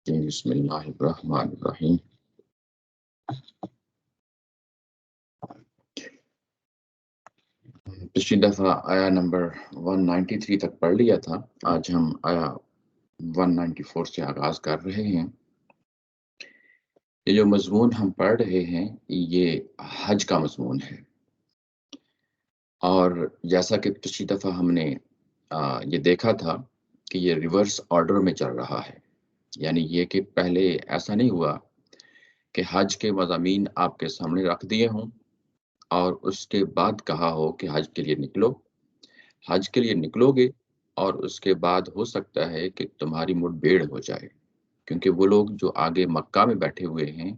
جی بسم اللہ الرحمن الرحیم۔ پچھلی دفعہ آیا نمبر 193 تک پڑھ لیا تھا، آج ہم آیا 194 سے آغاز کر رہے ہیں۔ یہ جو مضمون ہم پڑھ رہے ہیں یہ حج کا مضمون ہے، اور جیسا کہ پچھلی دفعہ ہم نے یہ دیکھا تھا کہ یہ ریورس آرڈر میں چل رہا ہے، یعنی یہ کہ پہلے ایسا نہیں ہوا کہ حج کے مضامین آپ کے سامنے رکھ دیے ہوں اور اس کے بعد کہا ہو کہ حج کے لیے نکلو۔ حج کے لیے نکلو گے اور اس کے بعد ہو سکتا ہے کہ تمہاری مڑ بھیڑ ہو جائے، کیونکہ وہ لوگ جو آگے مکہ میں بیٹھے ہوئے ہیں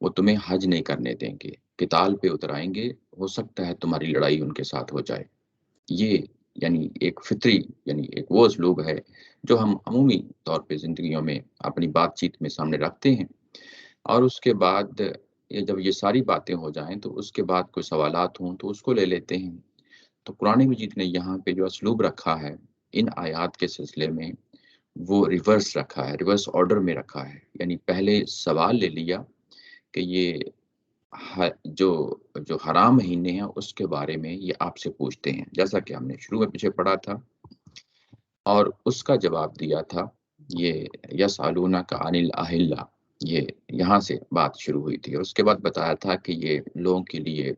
وہ تمہیں حج نہیں کرنے دیں گے، قتال پہ اترائیں گے، ہو سکتا ہے تمہاری لڑائی ان کے ساتھ ہو جائے۔ یہ یعنی ایک فطری، یعنی ایک وہ اسلوب ہے جو ہم عمومی طور پہ زندگیوں میں اپنی بات چیت میں سامنے رکھتے ہیں، اور اس کے بعد جب یہ ساری باتیں ہو جائیں تو اس کے بعد کوئی سوالات ہوں تو اس کو لے لیتے ہیں۔ تو قرآن مجید نے یہاں پہ جو اسلوب رکھا ہے ان آیات کے سلسلے میں، وہ ریورس رکھا ہے، ریورس آرڈر میں رکھا ہے، یعنی پہلے سوال لے لیا کہ یہ جو جو حرام مہینے ہیں اس کے بارے میں یہ آپ سے پوچھتے ہیں، جیسا کہ ہم نے شروع میں پیچھے پڑھا تھا، اور اس کا جواب دیا تھا یہ یسألونک عن الأہلہ، یہ یہاں سے بات شروع ہوئی تھی، اور اس کے بعد بتایا تھا کہ یہ لوگوں کے لیے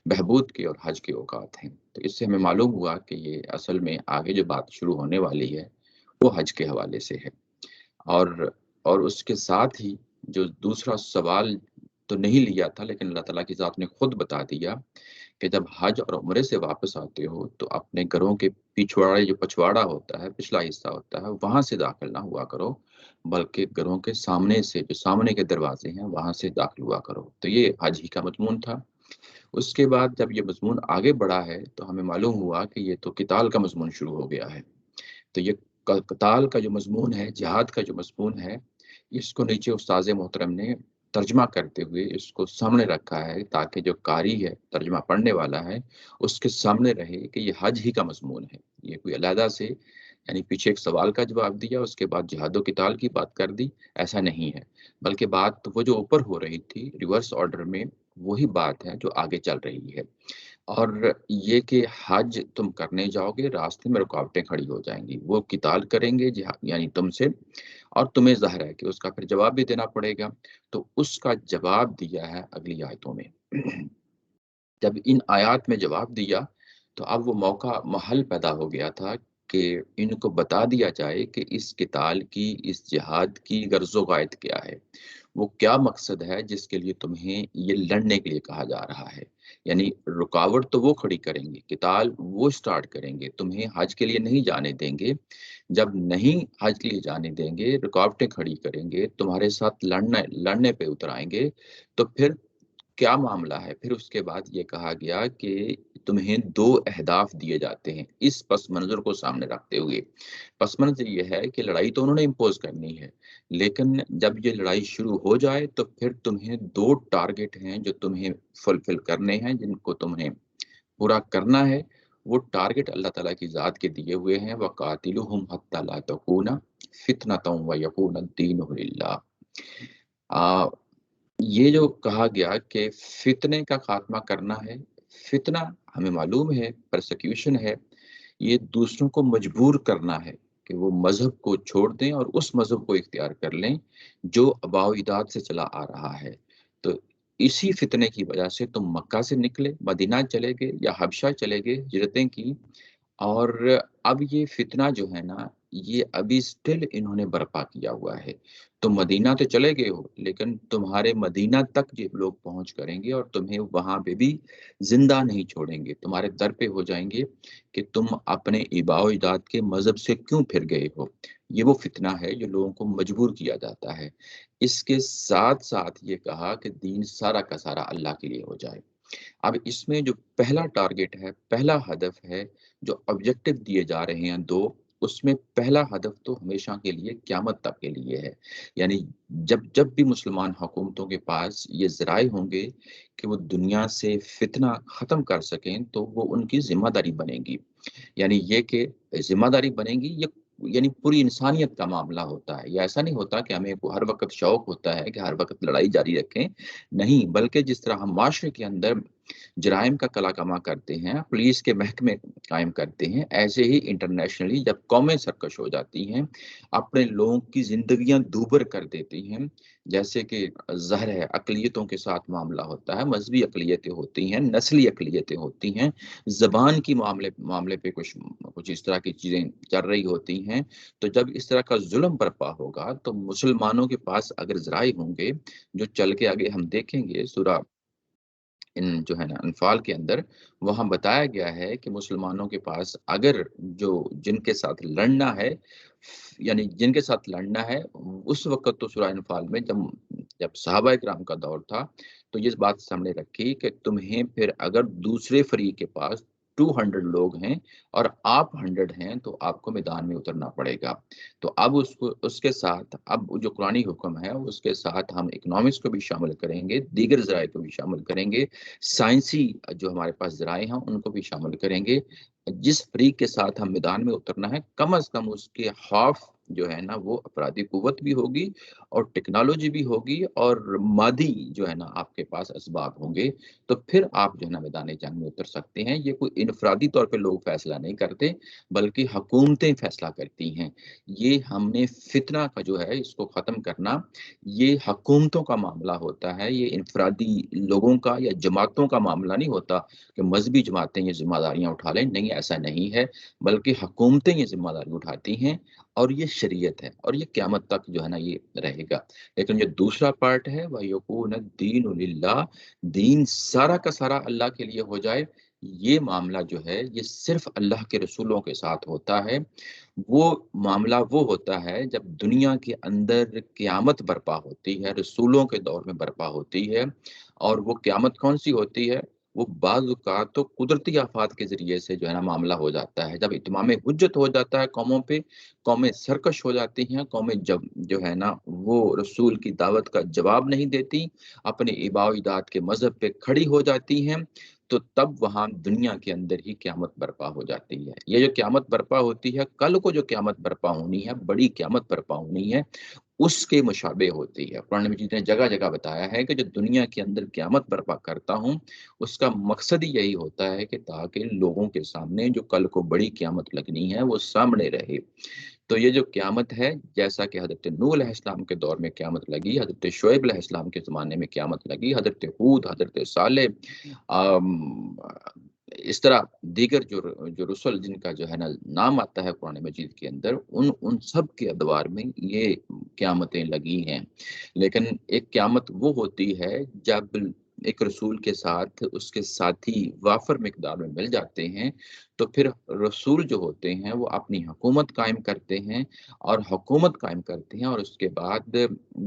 بہبود کے اور حج کے اوقات ہیں۔ تو اس سے ہمیں معلوم ہوا کہ یہ اصل میں آگے جو بات شروع ہونے والی ہے وہ حج کے حوالے سے ہے، اور اس کے ساتھ ہی جو دوسرا سوال تو نہیں لیا تھا، لیکن اللہ تعالیٰ کی ذات نے خود بتا دیا کہ جب حج اور عمرے سے واپس آتے ہو تو اپنے گھروں کے پچھواڑے، جو پچھواڑا ہوتا ہے، پچھلا حصہ ہوتا ہے، وہاں سے داخل نہ ہوا کرو، بلکہ گھروں کے سامنے سے، جو سامنے کے دروازے ہیں وہاں سے داخل ہوا کرو۔ تو یہ حج ہی کا مضمون تھا۔ اس کے بعد جب یہ مضمون آگے بڑھا ہے تو ہمیں معلوم ہوا کہ یہ تو قتال کا مضمون شروع ہو گیا ہے۔ تو یہ قتال کا جو مضمون ہے، جہاد کا جو مضمون ہے، اس کو نیچے استاذ محترم نے ترجمہ کرتے ہوئے اس کو سامنے رکھا ہے تاکہ جو قاری ہے، ترجمہ پڑھنے والا ہے، اس کے سامنے رہے کہ یہ حج ہی کا مضمون ہے۔ یہ کوئی علیحدہ سے، یعنی پیچھے ایک سوال کا جواب دیا، اس کے بعد جہاد و قتال کی بات کر دی، ایسا نہیں ہے، بلکہ بات وہ جو اوپر ہو رہی تھی ریورس آرڈر میں، وہی بات ہے جو آگے چل رہی ہے۔ اور یہ کہ حج تم کرنے جاؤ گے، راستے میں رکاوٹیں کھڑی ہو جائیں گی، وہ قتال کریں گے یعنی تم سے، اور تمہیں ظاہر ہے کہ اس کا پھر جواب بھی دینا پڑے گا۔ تو اس کا جواب دیا ہے اگلی آیتوں میں۔ جب ان آیات میں جواب دیا تو اب وہ موقع محل پیدا ہو گیا تھا کہ ان کو بتا دیا جائے کہ اس قتال کی، اس جہاد کی غرض و غایت کیا ہے، وہ کیا مقصد ہے جس کے لیے تمہیں یہ لڑنے کے لیے کہا جا رہا ہے۔ یعنی رکاوٹ تو وہ کھڑی کریں گے، قتال وہ سٹارٹ کریں گے، تمہیں حج کے لیے نہیں جانے دیں گے۔ جب نہیں حج کے لیے جانے دیں گے، رکاوٹیں کھڑی کریں گے، تمہارے ساتھ لڑنے پہ اترائیں گے، تو پھر کیا معاملہ ہے؟ پھر اس کے بعد یہ کہا گیا کہ تمہیں دو اہداف دیے جاتے ہیں اس پس منظر کو سامنے رکھتے ہوئے۔ پس منظر یہ ہے کہ لڑائی تو انہوں نے امپوز کرنی ہے، لیکن جب یہ لڑائی شروع ہو جائے تو پھر تمہیں دو ٹارگٹ ہیں جو تمہیں فلفل کرنے ہیں، جن کو تمہیں پورا کرنا ہے۔ وہ ٹارگٹ اللہ تعالیٰ کی ذات کے دیے ہوئے ہیں، وَقَاتِلُهُمْ حَتَّى لَا تَكُونَ فِتْنَةٌ وَيَكُونَ الدِّينُ لِلَّهِ۔ یہ جو کہا گیا کہ فتنے کا خاتمہ کرنا ہے، فتنہ ہمیں معلوم ہے پرسیکیوشن ہے، یہ دوسروں کو مجبور کرنا ہے کہ وہ مذہب کو چھوڑ دیں اور اس مذہب کو اختیار کر لیں جو آباء و اجداد سے چلا آ رہا ہے۔ تو اسی فتنے کی وجہ سے تم مکہ سے نکلے، مدینہ چلے گئے یا حبشہ چلے گئے، ہجرتیں کی، اور اب یہ فتنہ جو ہے نا، یہ ابھی سٹل انہوں نے برپا کیا ہوا ہے۔ تم مدینہ تو چلے گئے ہو، لیکن تمہارے مدینہ تک یہ لوگ پہنچ کریں گے اور تمہیں وہاں پہ بھی زندہ نہیں چھوڑیں گے، تمہارے در پہ ہو جائیں گے کہ تم اپنے آباء و اجداد کے مذہب سے کیوں پھر گئے ہو۔ یہ وہ فتنہ ہے جو لوگوں کو مجبور کیا جاتا ہے۔ اس کے ساتھ ساتھ یہ کہا کہ دین سارا کا سارا اللہ کے لیے ہو جائے۔ اب اس میں جو پہلا ٹارگٹ ہے، پہلا ہدف ہے، جو آبجیکٹو دیے جا رہے ہیں دو، اس میں پہلا ہدف تو ہمیشہ کے لیے قیامت تک کے لیے ہے۔ یعنی جب بھی مسلمان حکومتوں کے پاس یہ ذرائع ہوں گے کہ وہ دنیا سے فتنہ ختم کر سکیں تو وہ ان کی ذمہ داری بنے گی۔ یعنی یہ کہ ذمہ داری بنے گی، یہ یعنی پوری انسانیت کا معاملہ ہوتا ہے۔ یہ ایسا نہیں ہوتا کہ ہمیں ہر وقت شوق ہوتا ہے کہ ہر وقت لڑائی جاری رکھیں، نہیں، بلکہ جس طرح ہم معاشرے کے اندر جرائم کا کلا کما کرتے ہیں، پولیس کے محکمے قائم کرتے ہیں، ایسے ہی انٹرنیشنلی جب قومیں سرکش ہو جاتی ہیں، اپنے لوگوں کی زندگیاں دوبر کر دیتی ہیں، جیسے کہ ظاہر ہے اقلیتوں کے ساتھ معاملہ ہوتا ہے، مذہبی اقلیتیں ہوتی ہیں، نسلی اقلیتیں ہوتی ہیں، زبان کی معاملے پہ کچھ اس طرح کی چیزیں چل رہی ہوتی ہیں، تو جب اس طرح کا ظلم برپا ہوگا تو مسلمانوں کے پاس اگر ذرائع ہوں گے، جو چل کے آگے ہم دیکھیں گے سورہ ان جو ہے نا انفال کے اندر، وہاں بتایا گیا ہے کہ مسلمانوں کے پاس اگر جن کے ساتھ لڑنا ہے، یعنی جن کے ساتھ لڑنا ہے، اس وقت تو سورہ انفال میں جب صحابہ کرام کا دور تھا تو یہ بات سامنے رکھی کہ تمہیں پھر اگر دوسرے فریق کے پاس 200 لوگ ہیں اور آپ 100 ہیں تو آپ کو میدان میں اترنا پڑے گا۔ تو اب اس کے ساتھ اب جو قرآنی حکم ہے اس کے ساتھ ہم اکنامکس کو بھی شامل کریں گے، دیگر ذرائع کو بھی شامل کریں گے، سائنسی جو ہمارے پاس ذرائع ہیں ان کو بھی شامل کریں گے۔ جس فریق کے ساتھ ہم میدان میں اترنا ہے، کم از کم اس کے خوف جو ہے نا وہ افرادی قوت بھی ہوگی اور ٹیکنالوجی بھی ہوگی اور مادی جو ہے نا آپ کے پاس اسباب ہوں گے، تو پھر آپ جو ہے نا میدان جنگ میں اتر سکتے ہیں۔ یہ کوئی انفرادی طور پہ لوگ فیصلہ نہیں کرتے بلکہ حکومتیں فیصلہ کرتی ہیں۔ یہ ہم نے فتنہ کا جو ہے اس کو ختم کرنا، یہ حکومتوں کا معاملہ ہوتا ہے، یہ انفرادی لوگوں کا یا جماعتوں کا معاملہ نہیں ہوتا کہ مذہبی جماعتیں یہ ذمہ داریاں اٹھا لیں، نہیں، ایسا نہیں ہے، بلکہ حکومتیں یہ ذمہ داری اٹھاتی ہیں اور یہ شریعت ہے اور یہ قیامت تک جو ہے نا یہ رہے گا۔ لیکن جو دوسرا پارٹ ہے وَيَكُونَ الدِّينُ لِلَّهِ، دین سارا کا سارا اللہ کے لیے ہو جائے، یہ معاملہ جو ہے یہ صرف اللہ کے رسولوں کے ساتھ ہوتا ہے۔ وہ معاملہ وہ ہوتا ہے جب دنیا کے اندر قیامت برپا ہوتی ہے، رسولوں کے دور میں برپا ہوتی ہے، اور وہ قیامت کون سی ہوتی ہے؟ وہ بعض اوقات تو قدرتی آفات کے ذریعے سے جو ہے نا معاملہ ہو جاتا ہے، جب اتمام حجت ہو جاتا ہے قوموں پہ، قومیں سرکش ہو جاتی ہیں، قومیں جب جو ہے نا وہ رسول کی دعوت کا جواب نہیں دیتی، اپنے آباء و اجداد کے مذہب پہ کھڑی ہو جاتی ہیں، تو تب وہاں دنیا کے اندر ہی قیامت برپا ہو جاتی ہے۔ یہ جو قیامت برپا ہوتی ہے، کل کو جو قیامت برپا ہونی ہے، بڑی قیامت برپا ہونی ہے، اس کے مشابہ ہوتی ہے۔ قرآن مجید نے جگہ جگہ بتایا ہے کہ جو دنیا کے اندر قیامت برپا کرتا ہوں، اس کا مقصد ہی یہی ہوتا ہے کہ تاکہ لوگوں کے سامنے جو کل کو بڑی قیامت لگنی ہے وہ سامنے رہے۔ تو یہ جو قیامت ہے، جیسا کہ حضرت نوح علیہ السلام کے دور میں قیامت لگی، حضرت شعیب علیہ السلام کے زمانے میں قیامت لگی، حضرت ہود، حضرت صالح، اس طرح دیگر جو رسل جن کا جو ہے نا نام آتا ہے قرآن مجید کے اندر، ان سب کے ادوار میں یہ قیامتیں لگی ہیں۔ لیکن ایک قیامت وہ ہوتی ہے جب ایک رسول کے ساتھ اس کے ساتھی وافر مقدار میں مل جاتے ہیں، تو پھر رسول جو ہوتے ہیں وہ اپنی حکومت قائم کرتے ہیں، اور حکومت قائم کرتے ہیں، اور اس کے بعد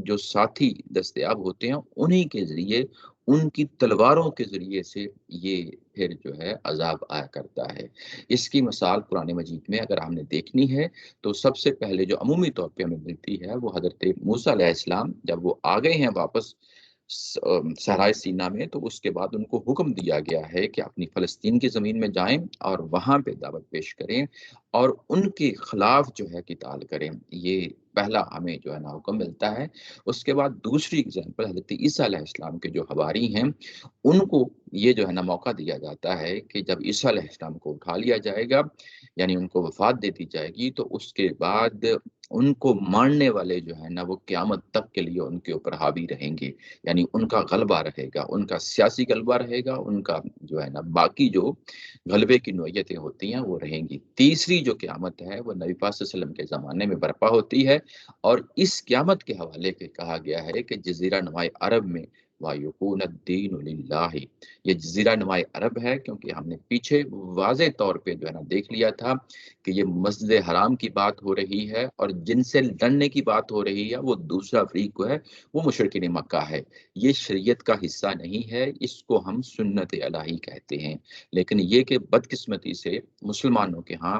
جو ساتھی دستیاب ہوتے ہیں انہی کے ذریعے، ان کی تلواروں کے ذریعے سے یہ پھر جو ہے عذاب آیا کرتا ہے۔ اس کی مثال قرآن مجید میں اگر ہم نے دیکھنی ہے تو سب سے پہلے جو عمومی طور پہ ہمیں ملتی ہے وہ حضرت موسیٰ علیہ السلام جب وہ آ گئے ہیں واپس صحرائے سینا میں، تو اس کے بعد ان کو حکم دیا گیا ہے کہ اپنی فلسطین کی زمین میں جائیں اور وہاں پہ دعوت پیش کریں اور ان کے خلاف جو ہے قتال کریں۔ یہ پہلا ہمیں جو ہے نا حکم ملتا ہے۔ اس کے بعد دوسری اگزامپل حضرت عیسیٰ علیہ السلام کے جو حواری ہیں، ان کو یہ جو ہے نا موقع دیا جاتا ہے کہ جب عیسیٰ علیہ السلام کو اٹھا لیا جائے گا، یعنی ان کو وفات دے دی جائے گی، تو اس کے بعد ان کو ماننے والے جو ہے نا وہ قیامت تک کے لیے ان کے اوپر حاوی رہیں گے، یعنی ان کا غلبہ رہے گا، ان کا سیاسی غلبہ رہے گا، ان کا جو ہے نا باقی جو غلبے کی نوعیتیں ہوتی ہیں وہ رہیں گی۔ تیسری جو قیامت ہے وہ نبی پاک صلی اللہ علیہ وسلم کے زمانے میں برپا ہوتی ہے، اور اس قیامت کے حوالے سے کہا گیا ہے کہ جزیرہ نماء عرب میں وَيَكُونَ الدِّينُ لِلَّهِ، یہ جزیرہ نماء عرب ہے، کیونکہ ہم نے پیچھے واضح طور پہ جو ہے نا دیکھ لیا تھا کہ یہ مسجد حرام کی بات ہو رہی ہے، اور جن سے لڑنے کی بات ہو رہی ہے وہ دوسرا فریق کو ہے، وہ مشرکین مکہ ہے۔ یہ شریعت کا حصہ نہیں ہے، اس کو ہم سنت الہی کہتے ہیں۔ لیکن یہ کہ بدقسمتی سے مسلمانوں کے ہاں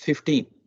15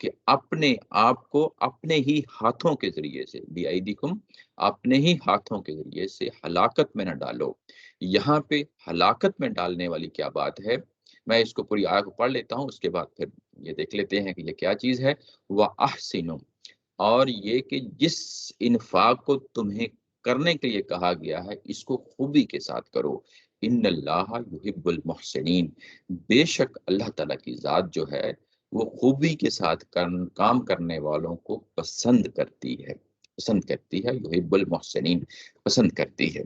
کہ اپنے آپ کو اپنے ہی ہاتھوں کے ذریعے سے، بی ایدیکم، اپنے ہی ہاتھوں کے ذریعے سے ہلاکت میں نہ ڈالو۔ یہاں پہ ہلاکت میں ڈالنے والی کیا بات ہے؟ میں اس کو پوری آیت کو پڑھ لیتا ہوں، اس کے بعد پھر یہ دیکھ لیتے ہیں کہ یہ کیا چیز ہے۔ وَأَحْسِنُوا، اور یہ کہ جس انفاق کو تمہیں کرنے کے لیے کہا گیا ہے اس کو خوبی کے ساتھ کرو۔ ان اللہ یحب المحسنین، بے شک اللہ تعالیٰ کی ذات جو ہے وہ خوبی کے ساتھ کام کرنے والوں کو پسند کرتی ہے، پسند کرتی ہے، یحب المحسنین، پسند کرتی ہے۔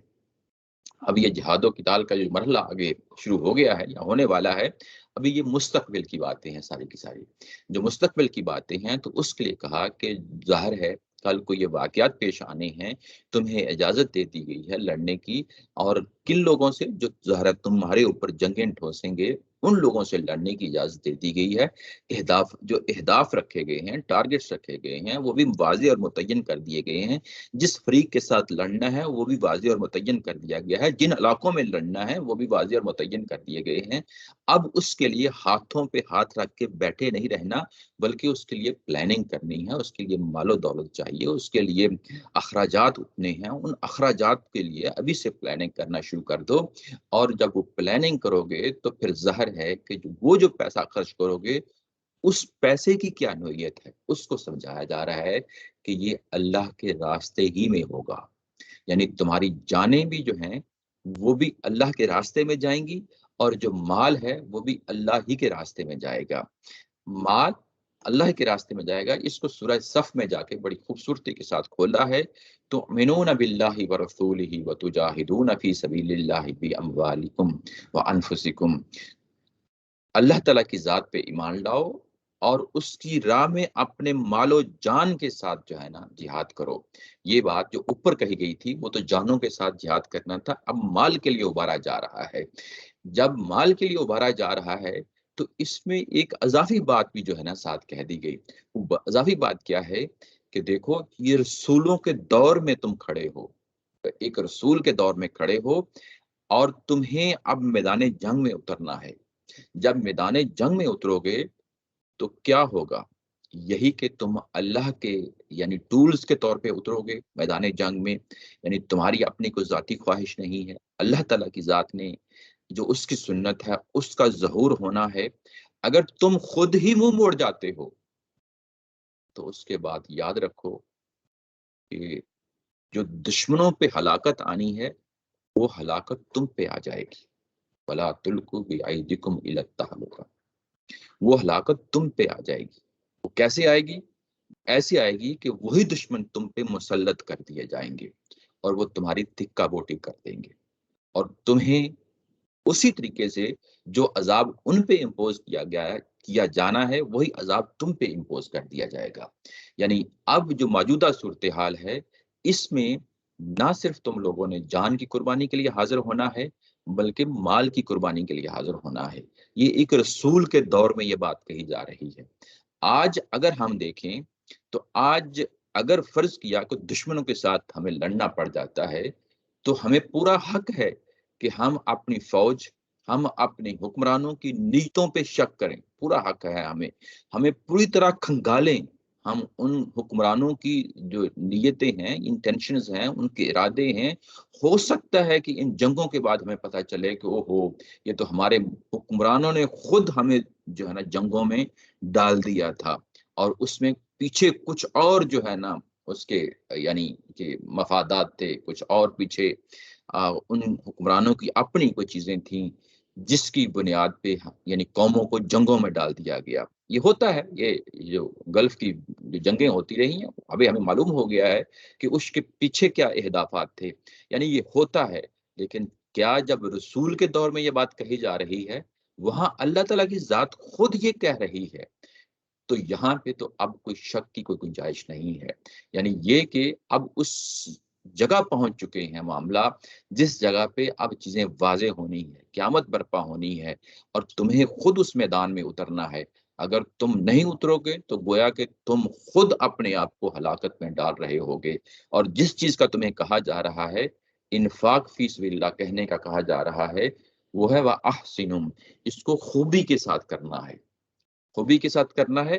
اب یہ جہاد و قتال کا جو مرحلہ آگے شروع ہو گیا ہے یا ہونے والا ہے، ابھی یہ مستقبل کی باتیں ہیں ساری کی ساری۔ جو مستقبل کی باتیں ہیں تو اس کے لیے کہا کہ ظاہر ہے کل کو یہ واقعات پیش آنے ہیں، تمہیں اجازت دے دی گئی ہے لڑنے کی، اور کن لوگوں سے؟ جو ظاہر ہے تمہارے اوپر جنگیں ٹھوسیں گے، ان لوگوں سے لڑنے کی اجازت دے دی گئی ہے۔ اہداف رکھے گئے ہیں، ٹارگٹس رکھے گئے ہیں، وہ بھی واضح اور متعین کر دیے گئے ہیں۔ جس فریق کے ساتھ لڑنا ہے وہ بھی واضح اور متعین کر دیا گیا ہے، جن علاقوں میں لڑنا ہے وہ بھی واضح اور متعین کر دیے گئے ہیں۔ اب اس کے لیے ہاتھوں پہ ہاتھ رکھ کے بیٹھے نہیں رہنا، بلکہ اس کے لیے پلاننگ کرنی ہے، اس کے لیے مال و دولت چاہیے، اس کے لیے اخراجات اٹھنے ہیں، ان اخراجات کے لیے ابھی سے پلاننگ کرنا شروع کر دو۔ اور جب وہ پلاننگ کرو گے تو پھر ظاہر ہے کہ وہ جو پیسہ خرچ کرو گے اس پیسے کی کیا نوعیت ہے اس کو سمجھایا جا رہا ہے کہ یہ اللہ کے راستے ہی میں ہوگا، یعنی تمہاری جانیں بھی جو ہیں وہ بھی اللہ کے راستے میں جائیں گی، اور جو مال ہے وہ بھی اللہ ہی کے راستے میں جائے گا۔ مال اللہ کے راستے میں جائے گا۔ اس کو سورہ صف میں جا کے بڑی خوبصورتی کے ساتھ کھولا ہے، تؤمنون باللہ ورسولہ وتجاہدون فی سبیل اللہ باموالکم وانفسکم، اللہ تعالیٰ کی ذات پہ ایمان لاؤ اور اس کی راہ میں اپنے مال و جان کے ساتھ جو ہے نا جہاد کرو۔ یہ بات جو اوپر کہی گئی تھی وہ تو جانوں کے ساتھ جہاد کرنا تھا، اب مال کے لیے ابھارا جا رہا ہے۔ جب مال کے لیے ابھارا جا رہا ہے تو اس میں ایک اضافی بات بھی جو ہے نا ساتھ کہہ دی گئی۔ وہ اضافی بات کیا ہے کہ دیکھو یہ رسولوں کے دور میں تم کھڑے ہو، ایک رسول کے دور میں کھڑے ہو، اور تمہیں اب میدان جنگ میں اترنا ہے۔ جب میدان جنگ میں اترو گے تو کیا ہوگا؟ یہی کہ تم اللہ کے یعنی ٹولز کے طور پہ اترو گے میدان جنگ میں، یعنی تمہاری اپنی کوئی ذاتی خواہش نہیں ہے، اللہ تعالیٰ کی ذات نے جو اس کی سنت ہے اس کا ظہور ہونا ہے۔ اگر تم خود ہی منہ موڑ جاتے ہو تو اس کے بعد یاد رکھو کہ جو دشمنوں پہ ہلاکت آنی ہے وہ ہلاکت تم پہ آ جائے گی۔ وَلَا تُلْقُوا بِأَيْدِيكُمْ إِلَى التَّهْلُكَةِ، وہ ہلاکت تم پہ آ جائے گی۔ وہ کیسے آئے گی؟ ایسی آئے گی کہ وہی دشمن تم پہ مسلط کر دیے جائیں گے اور وہ تمہاری تکہ بوٹی کر دیں گے، اور تمہیں اسی طریقے سے جو عذاب ان پہ امپوز کیا جانا ہے وہی عذاب تم پہ امپوز کر دیا جائے گا۔ یعنی اب جو موجودہ صورتحال ہے اس میں نہ صرف تم لوگوں نے جان کی قربانی کے لیے حاضر ہونا ہے بلکہ مال کی قربانی کے لیے حاضر ہونا ہے۔ یہ ایک رسول کے دور میں یہ بات کہی جا رہی ہے۔ آج اگر ہم دیکھیں تو آج اگر فرض کیا کہ دشمنوں کے ساتھ ہمیں لڑنا پڑ جاتا ہے تو ہمیں پورا حق ہے کہ ہم اپنی فوج، ہم اپنے حکمرانوں کی نیتوں پہ شک کریں، پورا حق ہے ہمیں پوری طرح کھنگالیں ہم ان حکمرانوں کی جو نیتیں ہیں، انٹینشنز ہیں، ان کے ارادے ہیں۔ ہو سکتا ہے کہ ان جنگوں کے بعد ہمیں پتہ چلے کہ اوہو یہ تو ہمارے حکمرانوں نے خود ہمیں جو ہے نا جنگوں میں ڈال دیا تھا، اور اس میں پیچھے کچھ اور جو ہے نا اس کے یعنی کہ مفادات تھے، کچھ اور پیچھے ان حکمرانوں کی اپنی کوئی چیزیں تھیں جس کی بنیاد پہ یعنی قوموں کو جنگوں میں ڈال دیا گیا۔ یہ ہوتا ہے، یہ جو گلف کی جو جنگیں ہوتی رہی ہیں ابھی ہمیں معلوم ہو گیا ہے کہ اس کے پیچھے کیا اہدافات تھے، یعنی یہ ہوتا ہے۔ لیکن کیا جب رسول کے دور میں یہ بات کہی جا رہی ہے وہاں اللہ تعالیٰ کی ذات خود یہ کہہ رہی ہے تو یہاں پہ تو اب کوئی شک کی کوئی گنجائش نہیں ہے۔ یعنی یہ کہ اب اس جگہ پہنچ چکے ہیں معاملہ جس جگہ پہ اب چیزیں واضح ہونی ہے، قیامت برپا ہونی ہے، اور تمہیں خود اس میدان میں اترنا ہے۔ اگر تم نہیں اترو گے تو گویا کہ تم خود اپنے آپ کو ہلاکت میں ڈال رہے ہوگے۔ اور جس چیز کا تمہیں کہا جا رہا ہے، انفاق فی سبیل اللہ کہنے کا کہا جا رہا ہے، وہ ہے وَأَحْسِنُوا، اس کو خوبی کے ساتھ کرنا ہے، خوبی کے ساتھ کرنا ہے۔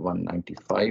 195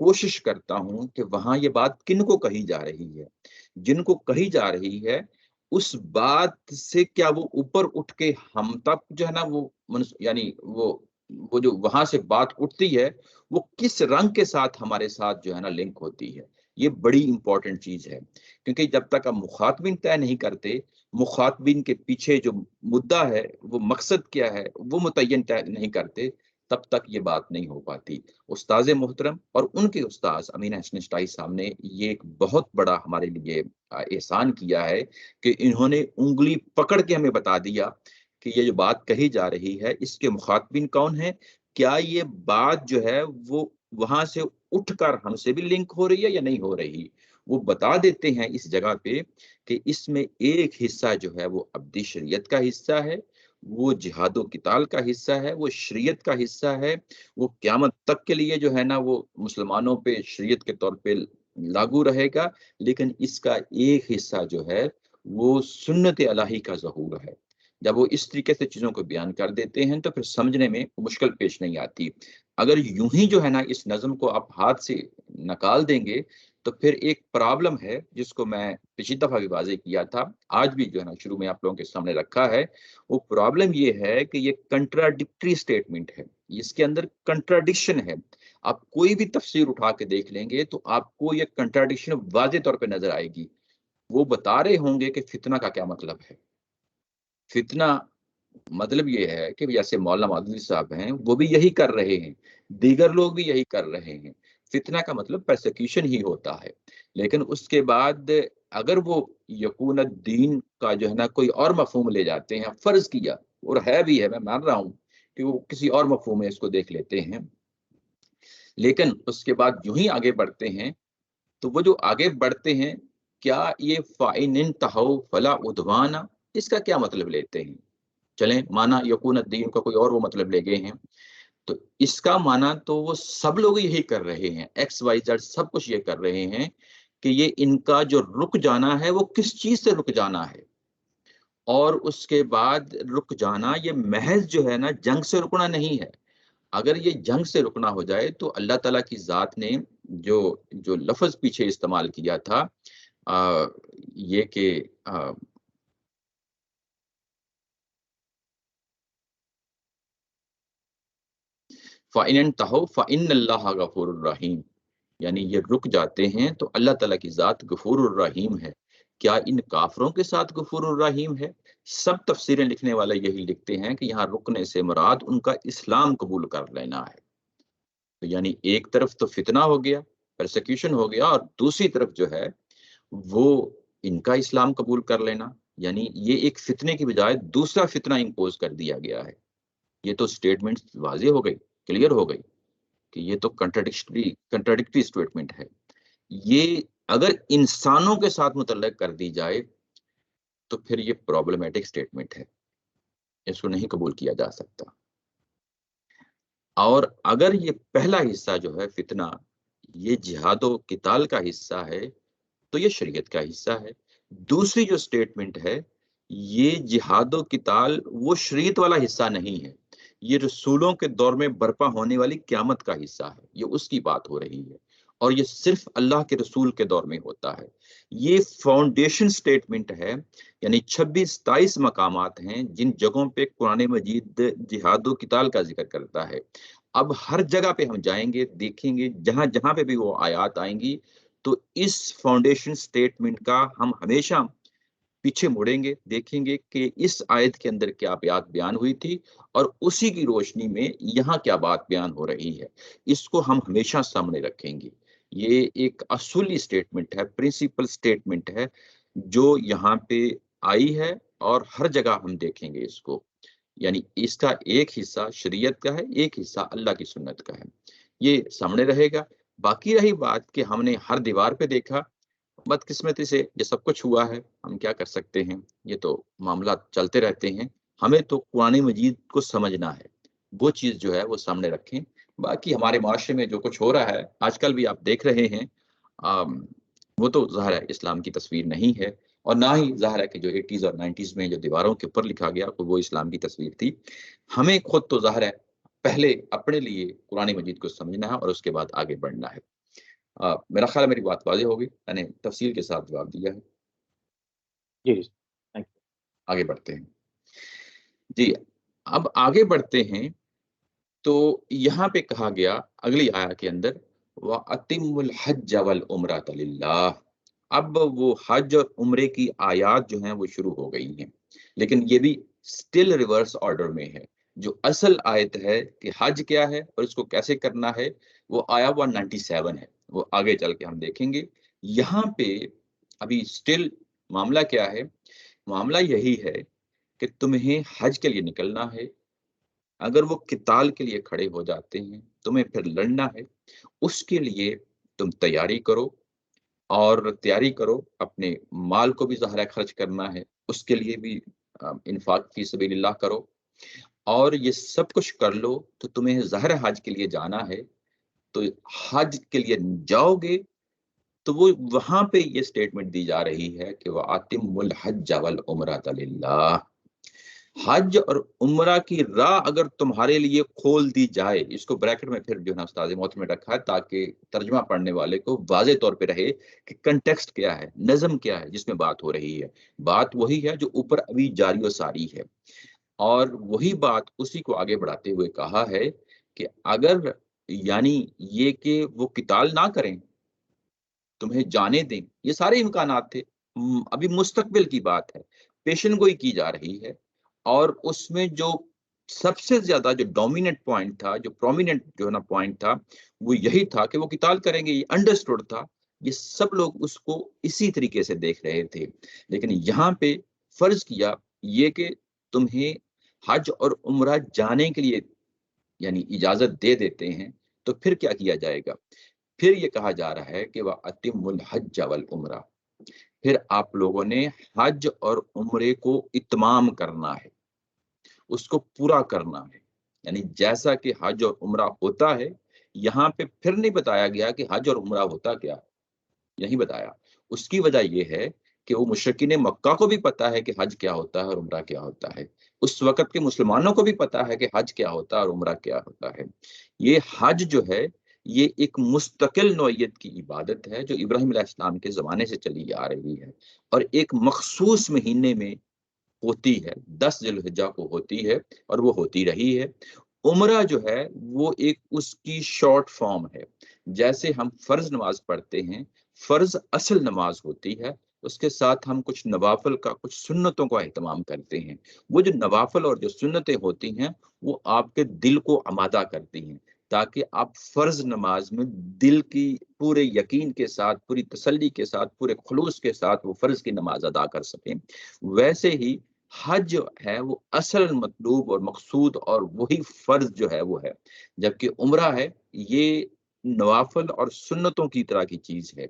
کوشش کرتا ہوں کہ وہاں یہ بات کن کو کہی جا رہی ہے، جن کو کہی جا رہی ہے اس بات سے کیا وہ اوپر اٹھ کے ہم تک جو ہے نا وہ یعنی وہ جو وہاں سے بات اٹھتی ہے وہ کس رنگ کے ساتھ ہمارے ساتھ جو ہے نا لنک ہوتی ہے. یہ بڑی امپورٹنٹ چیز ہے، کیونکہ جب تک ہم مخاطبین طے نہیں کرتے، مخاطبین کے پیچھے جو مدعا ہے، وہ مقصد کیا ہے، وہ متعین طے نہیں کرتے، تب تک یہ بات نہیں ہو پاتی. استاذ محترم اور ان کے استاذ امین احسن اشتائی صاحب نے یہ ایک بہت بڑا ہمارے لیے احسان کیا ہے کہ انہوں نے انگلی پکڑ کے ہمیں بتا دیا کہ یہ جو بات کہی جا رہی ہے اس کے مخاطبین کون ہیں، کیا یہ بات جو ہے وہ وہاں سے اٹھ کر ہم سے بھی لنک ہو رہی ہے یا نہیں ہو رہی. وہ بتا دیتے ہیں اس جگہ پہ کہ اس میں ایک حصہ جو ہے وہ ابدی شریعت کا حصہ ہے، وہ جہاد و قتال کا حصہ ہے، وہ شریعت کا حصہ ہے، وہ قیامت تک کے لیے جو ہے نا وہ مسلمانوں پہ شریعت کے طور پہ لاگو رہے گا. لیکن اس کا ایک حصہ جو ہے وہ سنت الہی کا ظہور ہے. جب وہ اس طریقے سے چیزوں کو بیان کر دیتے ہیں تو پھر سمجھنے میں مشکل پیش نہیں آتی. اگر یوں ہی جو ہے نا اس نظم کو آپ ہاتھ سے نکال دیں گے تو پھر ایک پرابلم ہے جس کو میں پچھلی دفعہ بھی واضح کیا تھا، آج بھی جو ہے نا شروع میں آپ لوگوں کے سامنے رکھا ہے. وہ پرابلم یہ ہے کہ یہ کنٹراڈکٹری سٹیٹمنٹ ہے، اس کے اندر کنٹراڈکشن ہے. آپ کوئی بھی تفسیر اٹھا کے دیکھ لیں گے تو آپ کو یہ کنٹراڈکشن واضح طور پہ نظر آئے گی. وہ بتا رہے ہوں گے کہ فتنہ کا کیا مطلب ہے. فتنہ مطلب یہ ہے کہ جیسے مولانا مودودی صاحب ہیں وہ بھی یہی کر رہے ہیں، دیگر لوگ بھی یہی کر رہے ہیں. فتنہ کا مطلب پرسیکیوشن ہی ہوتا ہے. لیکن اس کے بعد اگر وہ یقون الدین کا جو ہے نا کوئی اور مفہوم لے جاتے ہیں، فرض کیا اور ہے بھی ہے، میں مان رہا ہوں کہ وہ کسی اور مفہوم میں اس کو دیکھ لیتے ہیں، لیکن اس کے بعد یوں ہی آگے بڑھتے ہیں تو وہ جو آگے بڑھتے ہیں کیا یہ فَإِنِ انْتَهَوْا فَلَا عُدْوَانَ اس کا کیا مطلب لیتے ہیں؟ چلیں مانا یقون الدین کا کوئی اور وہ مطلب لے گئے ہیں تو اس کا مانا تو وہ سب لوگ یہی کر رہے ہیں، ایکس وائی زیڈ سب کچھ یہ کر رہے ہیں کہ یہ ان کا جو رک جانا ہے وہ کس چیز سے رک جانا ہے. اور اس کے بعد رک جانا یہ محض جو ہے نا جنگ سے رکنا نہیں ہے. اگر یہ جنگ سے رکنا ہو جائے تو اللہ تعالیٰ کی ذات نے جو جو لفظ پیچھے استعمال کیا تھا یہ کہ فَإِنْ انْتَهَوْا فَإِنَّ اللَّهَ غَفُورٌ الرحیم، یعنی یہ رک جاتے ہیں تو اللہ تعالیٰ کی ذات غفور الرحیم ہے. کیا ان کافروں کے ساتھ غفور الرحیم ہے؟ سب تفسیریں لکھنے والے یہی لکھتے ہیں کہ یہاں رکنے سے مراد ان کا اسلام قبول کر لینا ہے. تو یعنی ایک طرف تو فتنہ ہو گیا، پرسیکیوشن ہو گیا، اور دوسری طرف جو ہے وہ ان کا اسلام قبول کر لینا. یعنی یہ ایک فتنے کی بجائے دوسرا فتنہ امپوز کر دیا گیا ہے. یہ تو سٹیٹمنٹ واضح ہو گئی، کلیئر ہو گئی کہ یہ تو کنٹراڈکٹری سٹیٹمنٹ ہے. یہ اگر انسانوں کے ساتھ متعلق کر دی جائے تو پھر یہ پرابلمیٹک سٹیٹمنٹ ہے، اس کو نہیں قبول کیا جا سکتا. اور اگر یہ پہلا حصہ جو ہے فتنہ یہ جہاد و قتال کا حصہ ہے تو یہ شریعت کا حصہ ہے. دوسری جو سٹیٹمنٹ ہے یہ جہاد و قتال وہ شریعت والا حصہ نہیں ہے، یہ رسولوں کے دور میں برپا ہونے والی قیامت کا حصہ ہے. یہ اس کی بات ہو رہی ہے اور یہ صرف اللہ کے رسول کے دور میں ہوتا ہے. یہ فاؤنڈیشن سٹیٹمنٹ ہے، یعنی 26-27 مقامات ہیں جن جگہوں پہ قرآن مجید جہاد و قتال کا ذکر کرتا ہے. اب ہر جگہ پہ ہم جائیں گے دیکھیں گے جہاں جہاں پہ بھی وہ آیات آئیں گی تو اس فاؤنڈیشن سٹیٹمنٹ کا ہم ہمیشہ پیچھے مڑیں گے، دیکھیں گے کہ اس آیت کے اندر کیا بات بیان ہوئی تھی اور اسی کی روشنی میں یہاں کیا بات بیان ہو رہی ہے. اس کو ہم ہمیشہ سامنے رکھیں گے. یہ ایک اصولی سٹیٹمنٹ ہے، پرنسپل سٹیٹمنٹ ہے جو یہاں پہ آئی ہے اور ہر جگہ ہم دیکھیں گے اس کو. یعنی اس کا ایک حصہ شریعت کا ہے، ایک حصہ اللہ کی سنت کا ہے. یہ سامنے رہے گا. باقی رہی بات کہ ہم نے ہر دیوار پہ دیکھا، بدقسمتی سے یہ سب کچھ ہوا ہے، ہم کیا کر سکتے ہیں، یہ تو معاملات چلتے رہتے ہیں. ہمیں تو قرآن مجید کو سمجھنا ہے، وہ چیز جو ہے وہ سامنے رکھیں. باقی ہمارے معاشرے میں جو کچھ ہو رہا ہے آج کل بھی آپ دیکھ رہے ہیں وہ تو ظاہر ہے اسلام کی تصویر نہیں ہے، اور نہ ہی ظاہر ہے کہ جو 80s اور 90s میں جو دیواروں کے اوپر لکھا گیا وہ اسلام کی تصویر تھی. ہمیں خود تو ظاہر ہے پہلے اپنے لیے قرآن مجید کو سمجھنا ہے اور اس کے بعد آگے بڑھنا ہے. میرا خیال ہے میری بات واضح ہوگی، میں نے تفصیل کے ساتھ جواب دیا ہے۔ جی جی، تھینک یو۔ آگے بڑھتے ہیں جی، اب آگے بڑھتے ہیں تو یہاں پہ کہا گیا اگلی آیا کے اندر وَأَتِمُّ الْحَجَّ وَالْعُمْرَةَ لِلَّهِ۔ اب وہ حج اور عمرے کی آیات جو ہیں وہ شروع ہو گئی ہیں، لیکن یہ بھی سٹل ریورس آرڈر میں ہے۔ جو اصل آیت ہے کہ حج کیا ہے اور اس کو کیسے کرنا ہے، وہ آیا 197 ہے، وہ آگے چل کے ہم دیکھیں گے۔ یہاں پہ ابھی سٹل معاملہ کیا ہے؟ معاملہ یہی ہے کہ تمہیں حج کے لیے نکلنا ہے، اگر وہ قتال کے لیے کھڑے ہو جاتے ہیں تمہیں پھر لڑنا ہے، اس کے لیے تم تیاری کرو، اور تیاری کرو اپنے مال کو بھی ظاہر ہے خرچ کرنا ہے، اس کے لیے بھی انفاق فی سبیل اللہ کرو، اور یہ سب کچھ کر لو تو تمہیں ظاہر حج کے لیے جانا ہے، تو حج کے لیے جاؤ گے تو وہ وہاں پہ یہ سٹیٹمنٹ دی جا رہی ہے کہ وَأَتِمُّ الْحَجَّ وَالْعُمْرَةَ لِلَّهِ۔ حج اور عمرہ کی راہ اگر تمہارے لیے کھول دی جائے، اس کو بریکٹ میں پھر جو ہے نا استاد محترم نے رکھا ہے تاکہ ترجمہ پڑھنے والے کو واضح طور پہ رہے کہ کنٹیکسٹ کیا ہے، نظم کیا ہے جس میں بات ہو رہی ہے۔ بات وہی ہے جو اوپر ابھی جاری و ساری ہے، اور وہی بات اسی کو آگے بڑھاتے ہوئے کہا ہے کہ اگر یعنی یہ کہ وہ قتال نہ کریں، تمہیں جانے دیں، یہ سارے امکانات تھے۔ ابھی مستقبل کی بات ہے، پیشن گوئی کی جا رہی ہے، اور اس میں جو سب سے زیادہ جو ڈومیننٹ پوائنٹ تھا، جو پرومیننٹ جو ہے نا پوائنٹ تھا، وہ یہی تھا کہ وہ قتال کریں گے، یہ انڈرسٹوڈ تھا، یہ سب لوگ اس کو اسی طریقے سے دیکھ رہے تھے۔ لیکن یہاں پہ فرض کیا یہ کہ تمہیں حج اور عمرہ جانے کے لیے یعنی اجازت دے دیتے ہیں، تو پھر کیا کیا جائے گا؟ پھر یہ کہا جا رہا ہے کہ وَأَتِمُّ الْحَجَّ وَالْعُمْرَةَ، پھر آپ لوگوں نے حج اور عمرے کو اتمام کرنا ہے، اس کو پورا کرنا ہے، یعنی جیسا کہ حج اور عمرہ ہوتا ہے۔ یہاں پہ پھر نہیں بتایا گیا کہ حج اور عمرہ ہوتا کیا، یہی بتایا۔ اس کی وجہ یہ ہے کہ وہ مشرکین مکہ کو بھی پتا ہے کہ حج کیا ہوتا ہے اور عمرہ کیا ہوتا ہے، اس وقت کے مسلمانوں کو بھی پتا ہے کہ حج کیا ہوتا ہے اور عمرہ کیا ہوتا ہے۔ یہ حج جو ہے یہ ایک مستقل نوعیت کی عبادت ہے جو ابراہیم علیہ السلام کے زمانے سے چلی آ رہی ہے، اور ایک مخصوص مہینے میں ہوتی ہے، 10 ذی الحجہ کو ہوتی ہے، اور وہ ہوتی رہی ہے۔ عمرہ جو ہے وہ ایک اس کی شارٹ فارم ہے، جیسے ہم فرض نماز پڑھتے ہیں، فرض اصل نماز ہوتی ہے، اس کے ساتھ ہم کچھ نوافل کا، کچھ سنتوں کا اہتمام کرتے ہیں۔ وہ جو نوافل اور جو سنتیں ہوتی ہیں وہ آپ کے دل کو آمادہ کرتی ہیں، تاکہ آپ فرض نماز میں دل کی پورے یقین کے ساتھ، پوری تسلی کے ساتھ، پورے خلوص کے ساتھ وہ فرض کی نماز ادا کر سکیں۔ ویسے ہی حج ہے وہ اصل مطلوب اور مقصود اور وہی فرض جو ہے وہ ہے، جبکہ عمرہ ہے یہ نوافل اور سنتوں کی طرح کی چیز ہے،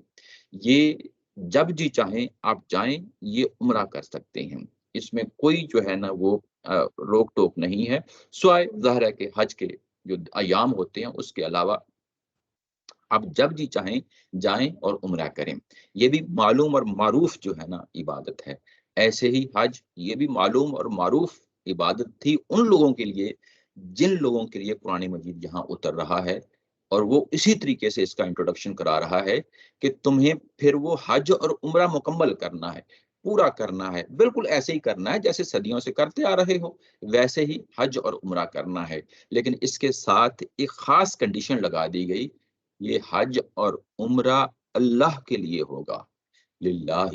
یہ جب جی چاہیں آپ جائیں یہ عمرہ کر سکتے ہیں، اس میں کوئی جو ہے نا وہ روک ٹوک نہیں ہے، سوائے ظاہر ہے کہ حج کے جو ایام ہوتے ہیں اس کے علاوہ آپ جب جی چاہیں جائیں اور عمرہ کریں۔ یہ بھی معلوم اور معروف جو ہے نا عبادت ہے، ایسے ہی حج یہ بھی معلوم اور معروف عبادت تھی ان لوگوں کے لیے جن لوگوں کے لیے قرآن مجید یہاں اتر رہا ہے، اور وہ اسی طریقے سے اس کا انٹروڈکشن کرا رہا ہے کہ تمہیں پھر وہ حج اور عمرہ مکمل کرنا ہے، پورا کرنا ہے، بالکل ایسے ہی کرنا ہے جیسے صدیوں سے کرتے آ رہے ہو، ویسے ہی حج اور عمرہ کرنا ہے۔ لیکن اس کے ساتھ ایک خاص کنڈیشن لگا دی گئی، یہ حج اور عمرہ اللہ کے لیے ہوگا، للہ،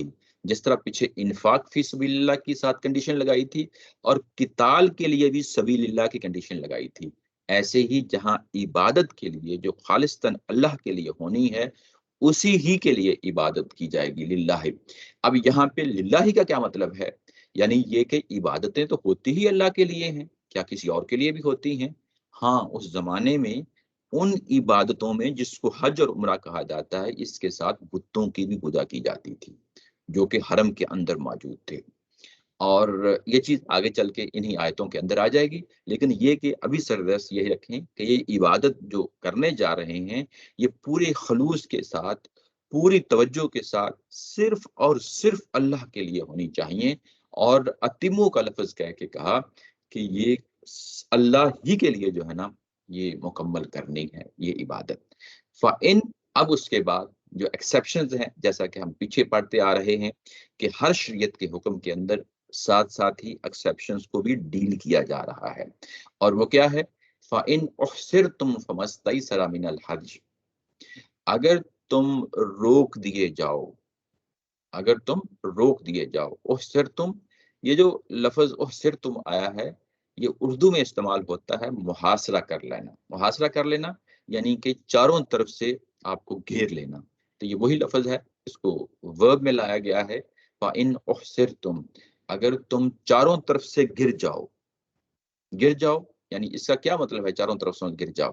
جس طرح پیچھے انفاق فی سبیل اللہ کی ساتھ کنڈیشن لگائی تھی، اور قتال کے لیے بھی سبیل اللہ کی کنڈیشن لگائی تھی، ایسے ہی جہاں عبادت کے لیے جو خالصتاً اللہ کے لیے ہونی ہے اسی ہی کے لیے عبادت کی جائے گی، للہ۔ اب یہاں پہ للہ کا کیا مطلب ہے؟ یعنی یہ کہ عبادتیں تو ہوتی ہی اللہ کے لیے ہیں، کیا کسی اور کے لیے بھی ہوتی ہیں؟ ہاں، اس زمانے میں ان عبادتوں میں جس کو حج اور عمرہ کہا جاتا ہے اس کے ساتھ بتوں کی بھی پوجا کی جاتی تھی جو کہ حرم کے اندر موجود تھے، اور یہ چیز آگے چل کے انہی آیتوں کے اندر آ جائے گی۔ لیکن یہ کہ ابھی سردست یہی رکھیں کہ یہ عبادت جو کرنے جا رہے ہیں یہ پورے خلوص کے ساتھ، پوری توجہ کے ساتھ صرف اور صرف اللہ کے لیے ہونی چاہیے، اور اتمو کا لفظ کہہ کے کہا کہ یہ اللہ ہی کے لیے جو ہے نا یہ مکمل کرنی ہے یہ عبادت۔ فَإِن اب اس کے بعد جو ایکسیپشنز ہیں، جیسا کہ ہم پیچھے پڑھتے آ رہے ہیں کہ ہر شریعت کے حکم کے اندر ساتھ ساتھ ہی ایکسیپشنز کو بھی ڈیل کیا جا رہا ہے، اور وہ کیا ہے؟ فَإِنْ أُحْصِرْتُمْ فَمَا اسْتَيْسَرَ مِنَ الْحَدْيِ، اگر تم روک دیے جاؤ، اگر تم روک دیے جاؤ، احصرتم، یہ جو لفظ احصرتم آیا ہے یہ اردو میں استعمال ہوتا ہے محاصرہ کر لینا، محاصرہ کر لینا یعنی کہ چاروں طرف سے آپ کو گھیر لینا، تو یہ وہی لفظ ہے، اس کو ورب میں لایا گیا ہے، فَإِنْ أُحْصِرْتُمْ، اگر تم چاروں طرف سے گر جاؤ، گر جاؤ یعنی اس کا کیا مطلب ہے چاروں طرف سے گر جاؤ؟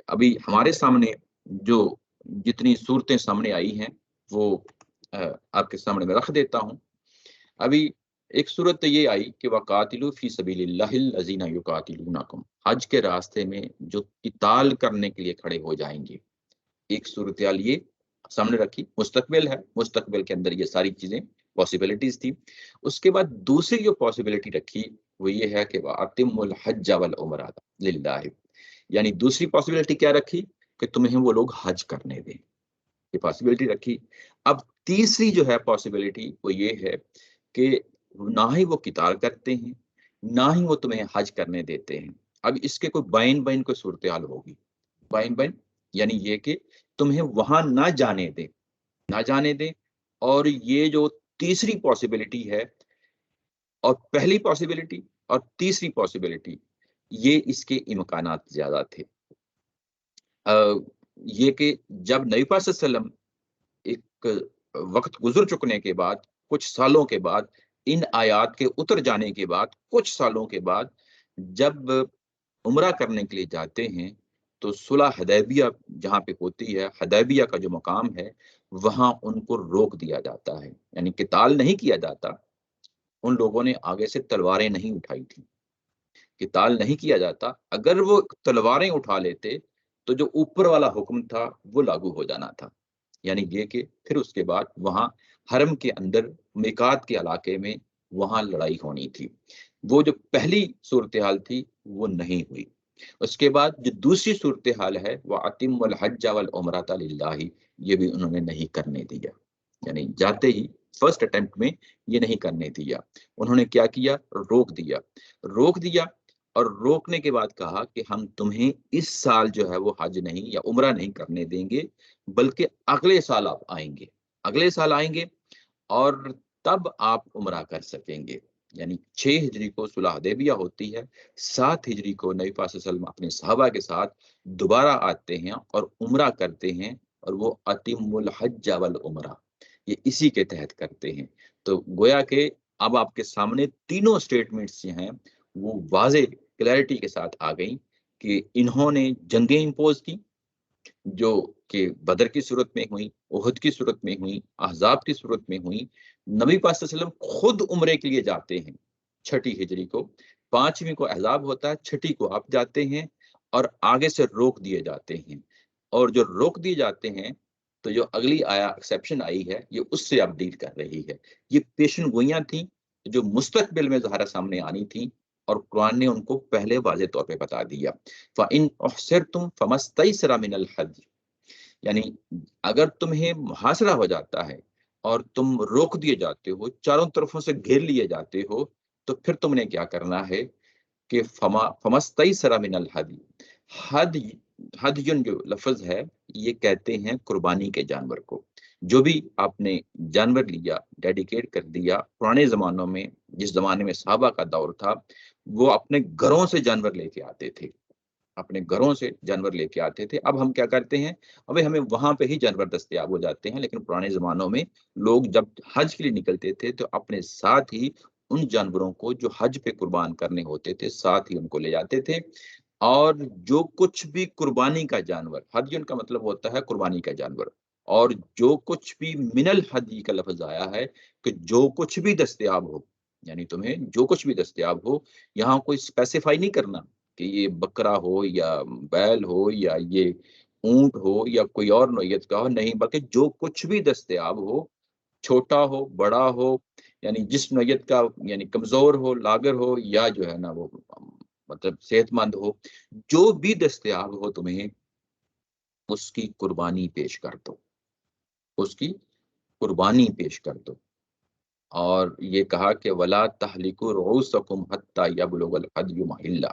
ابھی ہمارے سامنے جو جتنی صورتیں سامنے آئی ہیں وہ آپ کے سامنے میں رکھ دیتا ہوں۔ ابھی ایک صورت تو یہ آئی کہ وَقَاتِلُوا فِي سَبِيلِ اللَّهِ الَّذِينَ يُقَاتِلُونَكُمْ، حج کے راستے میں جو قتال کرنے کے لیے کھڑے ہو جائیں گے، ایک صورتحال یہ سامنے رکھی، مستقبل ہے، مستقبل کے اندر یہ ساری چیزیں پاسبلٹیز تھی۔ اس کے بعد دوسری جو پاسبلٹی رکھی وہ یہ ہے کہ وَأَتِمُّوا الْحَجَّ وَالْعُمْرَةَ لِلَّهِ، یعنی دوسری پاسبلٹی کیا رکھی کہ تمہیں وہ لوگ حج کرنے دیں، یہ پاسبلٹی رکھی۔ اب تیسری جو ہے پاسبلٹی وہ یہ ہے کہ نہ ہی وہ قتال کرتے ہیں، نہ ہی وہ تمہیں حج کرنے دیتے ہیں۔ اب اس کے کوئی بین بین کوئی صورتحال ہوگی، بین بین یعنی یہ کہ تمہیں وہاں نہ جانے دیں، نہ جانے دیں، اور یہ جو تیسری پاسبلٹی ہے، اور پہلی پاسبلٹی اور تیسری پاسبلٹی یہ اس کے امکانات زیادہ تھے۔ یہ کہ جب نبی پاک صلی اللہ علیہ وسلم ایک وقت گزر چکنے کے بعد، کچھ سالوں کے بعد، ان آیات کے اتر جانے کے بعد، کچھ سالوں کے بعد جب عمرہ کرنے کے لیے جاتے ہیں تو صلح حدیبیہ جہاں پہ ہوتی ہے، حدیبیہ کا جو مقام ہے وہاں ان کو روک دیا جاتا ہے، یعنی قتال نہیں کیا جاتا، ان لوگوں نے آگے سے تلواریں نہیں اٹھائی تھی، قتال نہیں کیا جاتا، اگر وہ تلواریں اٹھا لیتے تو جو اوپر والا حکم تھا وہ لاگو ہو جانا تھا، یعنی یہ کہ پھر اس کے بعد وہاں حرم کے اندر میقات کے علاقے میں وہاں لڑائی ہونی تھی، وہ جو پہلی صورتحال تھی وہ نہیں ہوئی۔ اس کے بعد جو دوسری صورتحال ہے وہ وَأَتِمُّوا الْحَجَّ وَالْعُمْرَةَ لِلَّهِ، یہ بھی انہوں نے نہیں کرنے دیا، یعنی جاتے ہی فرسٹ اٹیمپٹ میں یہ نہیں کرنے دیا، انہوں نے کیا کیا؟ روک دیا، روک دیا، اور روکنے کے بعد کہا کہ ہم تمہیں اس سال جو ہے وہ حج نہیں یا عمرہ نہیں کرنے دیں گے، بلکہ اگلے سال آپ آئیں گے، اگلے سال آئیں گے اور تب آپ عمرہ کر سکیں گے، یعنی 6 ہجری کو صلح حدیبیہ ہوتی ہے، 7 ہجری کو نبی پاک صلی اللہ علیہ وسلم اپنے صحابہ کے ساتھ دوبارہ آتے ہیں اور عمرہ کرتے ہیں، اور وہ اتم الحج والعمرہ یہ اسی کے تحت کرتے ہیں۔ تو گویا کہ اب آپ کے سامنے تینوں سٹیٹمنٹس ہیں وہ واضح کلیئرٹی کے ساتھ آ گئیں کہ انہوں نے جنگیں امپوز کی جو کہ بدر کی صورت میں ہوئی، احد کی صورت میں ہوئی، احزاب کی صورت میں ہوئی، نبی پاک صلی اللہ علیہ وسلم خود عمرے کے لیے جاتے ہیں 6 ہجری کو، 5ویں کو احزاب ہوتا ہے، 6 کو آپ جاتے ہیں، اور آگے سے روک دیے جاتے ہیں، اور جو روک دیے جاتے ہیں تو جو اگلی آیا ایکسیپشن آئی ہے یہ اس سے اب ڈیل کر رہی ہے، یہ پیشن گوئیاں تھیں جو مستقبل میں ظاہرہ سامنے آنی تھیں، اور قرآن نے ان کو پہلے واضح طور پہ بتا دیا۔ فَإِنْ أُحْصِرْتُمْ فَمَا اسْتَيْسَرَ مِنَ الْحَدْيِ، یعنی اگر تمہیں محاصرہ ہو جاتا ہے اور تم روک دیے جاتے ہو، چاروں طرفوں سے گھیر لیے جاتے ہو، تو پھر تم نے کیا کرنا ہے کہ فَمَا اسْتَيْسَرَ مِنَ الْحَدْيِ، حدیٌ جو لفظ ہے یہ کہتے ہیں قربانی کے جانور کو، جو بھی آپ نے جانور لیا، ڈیڈیکیٹ کر دیا، پرانے زمانوں میں جس زمانے میں صحابہ کا دور تھا وہ اپنے گھروں سے جانور لے کے آتے تھے، اپنے گھروں سے جانور لے کے آتے تھے۔ اب ہم کیا کرتے ہیں، اب ہمیں وہاں پہ ہی جانور دستیاب ہو جاتے ہیں، لیکن پرانے زمانوں میں لوگ جب حج کے لیے نکلتے تھے تو اپنے ساتھ ہی ان جانوروں کو جو حج پہ قربان کرنے ہوتے تھے ساتھ ہی ان کو لے جاتے تھے، اور جو کچھ بھی قربانی کا جانور، حدیٌ کا مطلب ہوتا ہے قربانی کا جانور، اور جو کچھ بھی من الحدی کا لفظ آیا ہے کہ جو کچھ بھی دستیاب ہو، یعنی تمہیں جو کچھ بھی دستیاب ہو، یہاں کوئی اسپیسیفائی نہیں کرنا کہ یہ بکرا ہو یا بیل ہو یا یہ اونٹ ہو یا کوئی اور نوعیت کا ہو، نہیں، بلکہ جو کچھ بھی دستیاب ہو، چھوٹا ہو بڑا ہو، یعنی جس نوعیت کا، یعنی کمزور ہو لاگر ہو یا جو ہے نا وہ مطلب صحت مند ہو، جو بھی دستیاب ہو تمہیں اس کی قربانی پیش کر دو، اس کی قربانی پیش کر دو۔ اور یہ کہا کہ ولا تہلکوا رؤوسکم حتی یبلغ الہدی محلہ،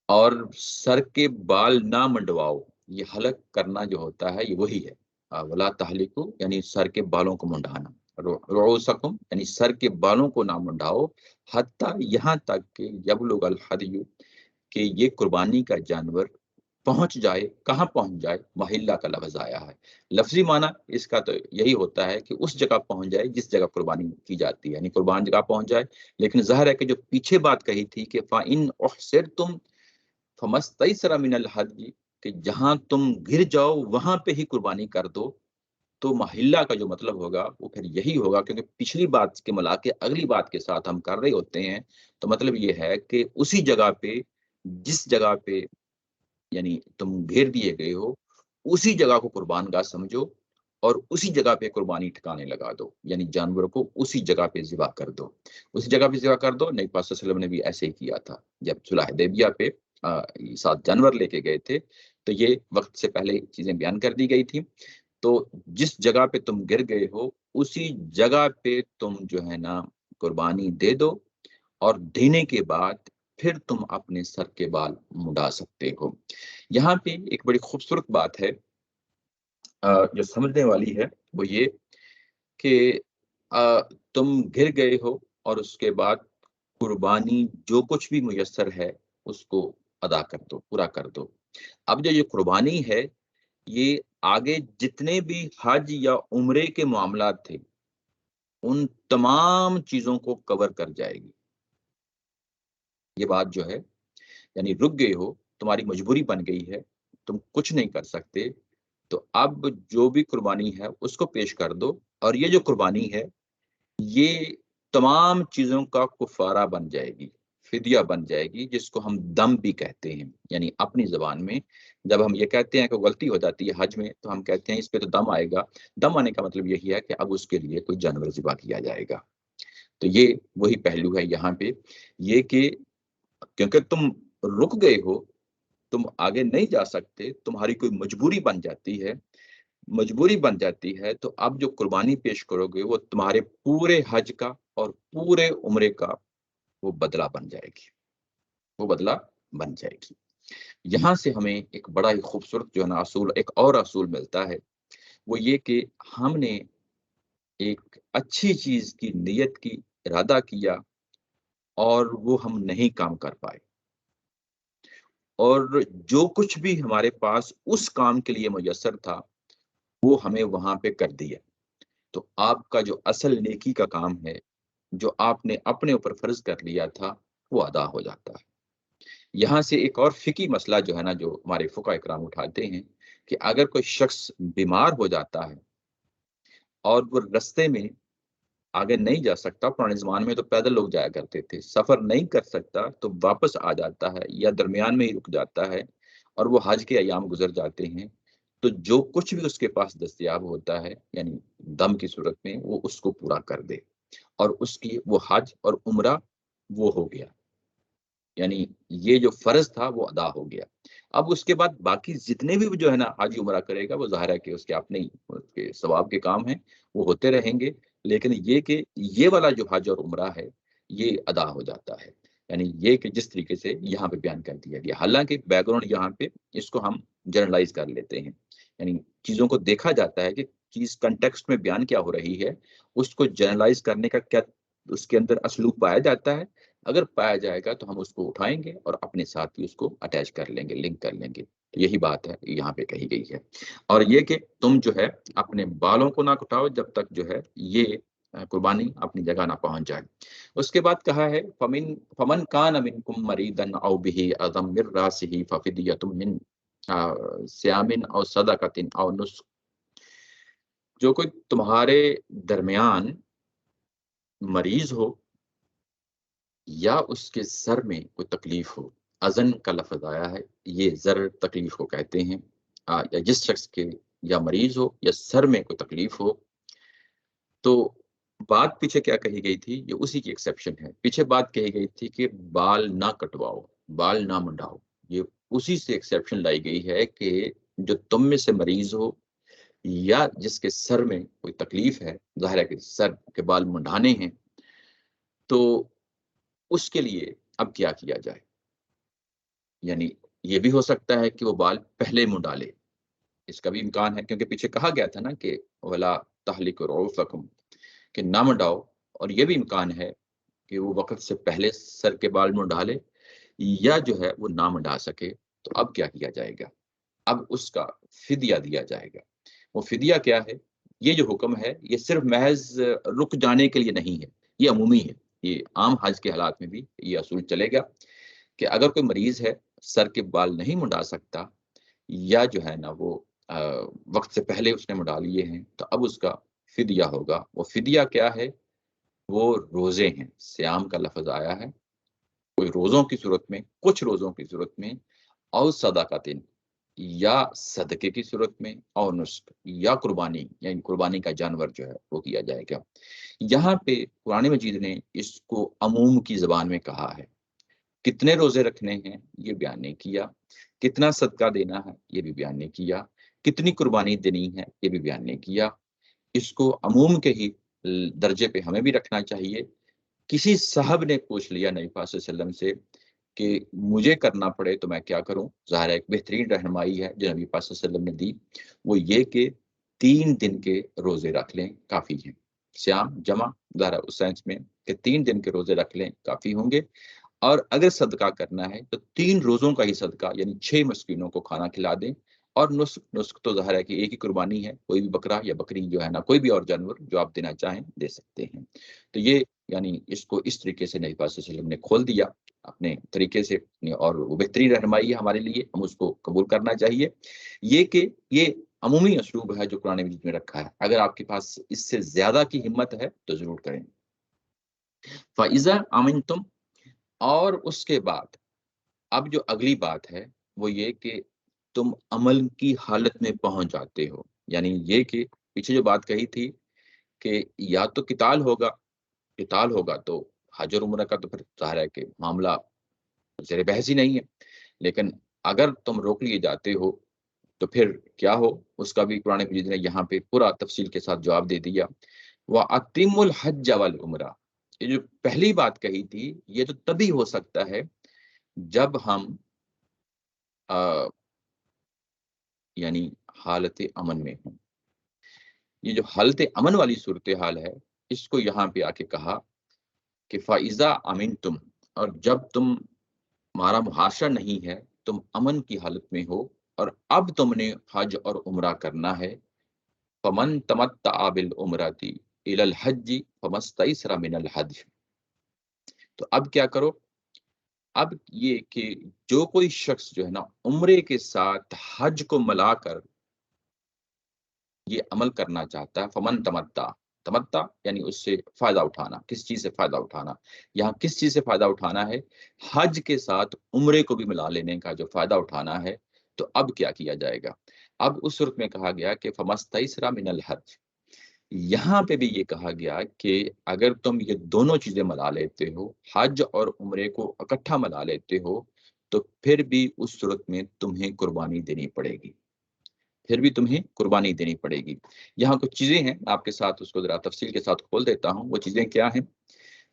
اور سر کے بال نہ منڈواؤ۔ یہ حلق کرنا جو ہوتا ہے یہ وہی ہے، ولا تہلکوا یعنی سر کے بالوں کو منڈانا، رؤوسکم یعنی سر کے بالوں کو نہ منڈاؤ، حتی یہاں تک کہ یبلغ الہدی کہ یہ قربانی کا جانور پہنچ جائے۔ کہاں پہنچ جائے؟ محلہ کا لفظ آیا ہے، لفظی معنی اس کا تو یہی ہوتا ہے کہ اس جگہ پہنچ جائے جس جگہ قربانی کی جاتی ہے، یعنی قربان جگہ پہنچ جائے۔ لیکن ظاہر ہے کہ جو پیچھے بات کہی تھی کہ فَإِنْ أُحْصِرْتُمْ فَمَا اسْتَيْسَرَ مِنَ الْهَدْيِ کہ جہاں تم گر جاؤ وہاں پہ ہی قربانی کر دو، تو محلہ کا جو مطلب ہوگا وہ پھر یہی ہوگا، کیونکہ پچھلی بات کے ملا کے اگلی بات کے ساتھ ہم کر رہے ہوتے ہیں، تو مطلب یہ ہے کہ اسی جگہ پہ، جس جگہ پہ یعنی تم گھیر دیے گئے ہو، اسی جگہ کو قربان گاہ سمجھو اور اسی جگہ پہ قربانی ٹھکانے لگا دو، یعنی جانور کو اسی جگہ پہ ذبح کر دو، اسی جگہ پہ ذبح کر دو۔ نبی پاک صلی اللہ علیہ وسلم نے بھی ایسے ہی کیا تھا جب صلح حدیبیہ پہ 7 جانور لے کے گئے تھے، تو یہ وقت سے پہلے چیزیں بیان کر دی گئی تھی۔ تو جس جگہ پہ تم گر گئے ہو اسی جگہ پہ تم جو ہے نا قربانی دے دو، اور دینے کے بعد پھر تم اپنے سر کے بال مڈا سکتے ہو۔ یہاں پہ ایک بڑی خوبصورت بات ہے جو سمجھنے والی ہے، وہ یہ کہ تم گر گئے ہو اور اس کے بعد قربانی جو کچھ بھی میسر ہے اس کو ادا کر دو، پورا کر دو۔ اب جو یہ قربانی ہے یہ آگے جتنے بھی حج یا عمرے کے معاملات تھے ان تمام چیزوں کو کور کر جائے گی۔ یہ بات جو ہے یعنی رک گئے ہو، تمہاری مجبوری بن گئی ہے، تم کچھ نہیں کر سکتے، تو اب جو بھی قربانی ہے اس کو پیش کر دو، اور یہ جو قربانی ہے یہ تمام چیزوں کا کفارہ بن جائے گی، فدیہ بن جائے گی، جس کو ہم دم بھی کہتے ہیں۔ یعنی اپنی زبان میں جب ہم یہ کہتے ہیں کہ غلطی ہو جاتی ہے حج میں، تو ہم کہتے ہیں اس پہ تو دم آئے گا۔ دم آنے کا مطلب یہی ہے کہ اب اس کے لیے کوئی جانور ذبح کیا جائے گا۔ تو یہ وہی پہلو ہے یہاں پہ، یہ کہ کیونکہ تم رک گئے ہو، تم آگے نہیں جا سکتے، تمہاری کوئی مجبوری بن جاتی ہے، مجبوری بن جاتی ہے، تو اب جو قربانی پیش کرو گے وہ تمہارے پورے حج کا اور پورے عمرے کا وہ بدلہ بن جائے گی، وہ بدلہ بن جائے گی۔ یہاں سے ہمیں ایک بڑا ہی خوبصورت جو ہے نا اصول، ایک اور اصول ملتا ہے، وہ یہ کہ ہم نے ایک اچھی چیز کی نیت کی، ارادہ کیا، اور وہ ہم نہیں کام کر پائے، اور جو کچھ بھی ہمارے پاس اس کام کے لیے میسر تھا وہ ہمیں وہاں پہ کر دیا، تو آپ کا جو اصل نیکی کا کام ہے، جو آپ نے اپنے اوپر فرض کر لیا تھا، وہ ادا ہو جاتا ہے۔ یہاں سے ایک اور فقہی مسئلہ جو ہے نا جو ہمارے فقہاء اکرام اٹھاتے ہیں کہ اگر کوئی شخص بیمار ہو جاتا ہے اور وہ رستے میں آگے نہیں جا سکتا، پرانے زمانے میں تو پیدل لوگ جایا کرتے تھے، سفر نہیں کر سکتا تو واپس آ جاتا ہے یا درمیان میں ہی رک جاتا ہے اور وہ حج کے ایام گزر جاتے ہیں، تو جو کچھ بھی اس کے پاس دستیاب ہوتا ہے یعنی دم کی صورت میں وہ اس کو پورا کر دے، اور اس کی وہ حج اور عمرہ وہ ہو گیا، یعنی یہ جو فرض تھا وہ ادا ہو گیا۔ اب اس کے بعد باقی جتنے بھی جو ہے نا حج عمرہ کرے گا وہ ظاہر ہے کہ اس کے اپنے ہی اس کے ثواب کے کام ہیں، وہ ہوتے رہیں گے، لیکن یہ کہ یہ والا جو حج اور عمرہ ہے یہ ادا ہو جاتا ہے، یعنی یہ کہ جس طریقے سے یہاں پہ بیان کر دیا گیا۔ حالانکہ بیک گراؤنڈ یہاں پہ اس کو ہم جنرلائز کر لیتے ہیں، یعنی چیزوں کو دیکھا جاتا ہے کہ چیز کنٹیکسٹ میں بیان کیا ہو رہی ہے، اس کو جنرلائز کرنے کا کیا اس کے اندر اسلوب پایا جاتا ہے، اگر پایا جائے گا تو ہم اس کو اٹھائیں گے اور اپنے ساتھ ہی اس کو اٹیچ کر لیں گے، لنک کر لیں گے۔ تو یہی بات ہے یہاں پہ کہی گئی ہے، اور یہ کہ تم جو ہے اپنے بالوں کو نہ کٹاؤ جب تک جو ہے یہ قربانی اپنی جگہ نہ پہنچ جائے۔ اس کے بعد کہا ہے فمن کان منکم مریضا او به اذى من راسه ففدیۃ من صیام او صدقۃ او نسک، جو کوئی تمہارے درمیان مریض ہو یا اس کے سر میں کوئی تکلیف ہو، اذن کا لفظ آیا ہے، یہ ضرر تکلیف کو کہتے ہیں، یا جس شخص کے یا مریض ہو یا سر میں کوئی تکلیف ہو، تو بات پیچھے کیا کہی گئی تھی، یہ اسی کی ایکسیپشن ہے۔ پیچھے بات کہی گئی تھی کہ بال نہ کٹواؤ، بال نہ منڈاؤ، یہ اسی سے ایکسیپشن لائی گئی ہے کہ جو تم میں سے مریض ہو یا جس کے سر میں کوئی تکلیف ہے، ظاہر ہے کہ سر کے بال منڈانے ہیں، تو اس کے لیے اب کیا کیا جائے. یعنی یہ بھی ہو سکتا ہے کہ وہ بال پہلے منڈالے، اس کا بھی امکان ہے، کیونکہ پیچھے کہا گیا تھا نا کہ ولا تہلک رؤوفکم، کہ نہ منڈاؤ. اور یہ بھی امکان ہے کہ وہ وقت سے پہلے سر کے بال منڈالے یا جو ہے وہ نہ منڈا سکے. تو اب کیا کیا جائے گا؟ اب اس کا فدیہ دیا جائے گا. وہ فدیہ کیا ہے؟ یہ جو حکم ہے یہ صرف محض رک جانے کے لیے نہیں ہے، یہ عمومی ہے. یہ عام حج کے حالات میں بھی یہ اصول چلے گا کہ اگر کوئی مریض ہے، سر کے بال نہیں منڈا سکتا یا جو ہے نا وہ وقت سے پہلے اس نے منڈا لیے ہیں، تو اب اس کا فدیہ ہوگا. وہ فدیہ کیا ہے؟ وہ روزے ہیں. سیام کا لفظ آیا ہے کوئی روزوں کی صورت میں، کچھ روزوں کی صورت میں، اور صدقاتن یا صدقے کی صورت میں، اور نسک یا قربانی، یعنی قربانی کا جانور جو ہے وہ کیا جائے گا. یہاں پہ قرآن مجید نے اس کو عموم کی زبان میں کہا ہے. کتنے روزے رکھنے ہیں یہ بیان نہیں کیا، کتنا صدقہ دینا ہے یہ بھی بیان نہیں کیا، کتنی قربانی دینی ہے یہ بھی بیان نہیں کیا. اس کو عموم کے ہی درجے پہ ہمیں بھی رکھنا چاہیے. کسی صاحب نے پوچھ لیا نبی پاک صلی اللہ علیہ وسلم سے کہ مجھے کرنا پڑے تو میں کیا کروں؟ ظاہر ہے ایک بہترین رہنمائی ہے جو نبی پاک صلی اللہ علیہ وسلم نے دی، وہ یہ کہ 3 دن کے روزے رکھ لیں کافی ہیں. سیام جمع ظاہر اس سینس میں کہ 3 دن کے روزے رکھ لیں کافی ہوں گے. اور اگر صدقہ کرنا ہے تو 3 روزوں کا ہی صدقہ، یعنی 6 مسکینوں کو کھانا کھلا دیں. اور نسک تو ظاہر ہے کہ ایک ہی قربانی ہے، کوئی بھی بکرا یا بکری جو ہے نا، کوئی بھی اور جانور جو آپ دینا چاہیں دے سکتے ہیں. تو یہ یعنی اس کو اس طریقے سے نبی پاک صلی اللہ علیہ وسلم نے کھول دیا اپنے طریقے سے، اور وہ بہترین رہنمائی ہے ہمارے لیے، ہم اس کو قبول کرنا چاہیے. یہ کہ یہ عمومی اسلوب ہے جو قرآن مجید میں رکھا ہے. اگر آپ کے پاس اس سے زیادہ کی ہمت ہے تو ضرور کریں. فَإِذَا أَمِنْتُمْ، اور اس کے بعد اب جو اگلی بات ہے وہ یہ کہ تم عمل کی حالت میں پہنچ جاتے ہو. یعنی یہ کہ پیچھے جو بات کہی تھی کہ یا تو قتال ہوگا تو حج اور عمرہ کا تو پھر ظاہر ہے کہ معاملہ زیر بحث ہی نہیں ہے. لیکن اگر تم روک لیے جاتے ہو تو پھر کیا ہو؟ اس کا بھی قرآن مجید نے یہاں پہ پورا تفصیل کے ساتھ جواب دے دیا. وَأَتِمُّ الْحَجَّ وَالْعُمْرَةَ، یہ جو پہلی بات کہی تھی یہ تو تبھی ہو سکتا ہے جب ہم یعنی حالت امن میں ہوں. یہ جو حالت امن والی صورتحال ہے اس کو یہاں پہ آ کے کہا کہ فَإِذَا أَمِنْتُمْ، اور جب تمہارا محاصرہ نہیں ہے، تم امن کی حالت میں ہو اور اب تم نے حج اور عمرہ کرنا ہے. فَمَن تَمَتَّعَ بِالْعُمْرَةِ إِلَى الْحَجِّ فَمَا اسْتَيْسَرَ مِنَ الْهَدْيِ. تو اب کیا کرو؟ اب یہ کہ جو کوئی شخص جو ہے نا عمرے کے ساتھ حج کو ملا کر یہ عمل کرنا چاہتا ہے، فمن تمتع یعنی اس سے فائدہ اٹھانا. کس چیز سے فائدہ اٹھانا؟ یہاں کس چیز سے فائدہ اٹھانا ہے؟ حج کے ساتھ عمرے کو بھی ملا لینے کا جو فائدہ اٹھانا ہے. تو اب کیا کیا جائے گا؟ اب اس صورت میں کہا گیا کہ فمستیسر من الحج. یہاں پہ بھی یہ کہا گیا کہ اگر تم یہ دونوں چیزیں ملا لیتے ہو، حج اور عمرے کو اکٹھا ملا لیتے ہو، تو پھر بھی اس صورت میں تمہیں قربانی دینی پڑے گی. یہاں کچھ چیزیں ہیں، آپ کے ساتھ اس کو ذرا تفصیل کے ساتھ کھول دیتا ہوں. وہ چیزیں کیا ہیں؟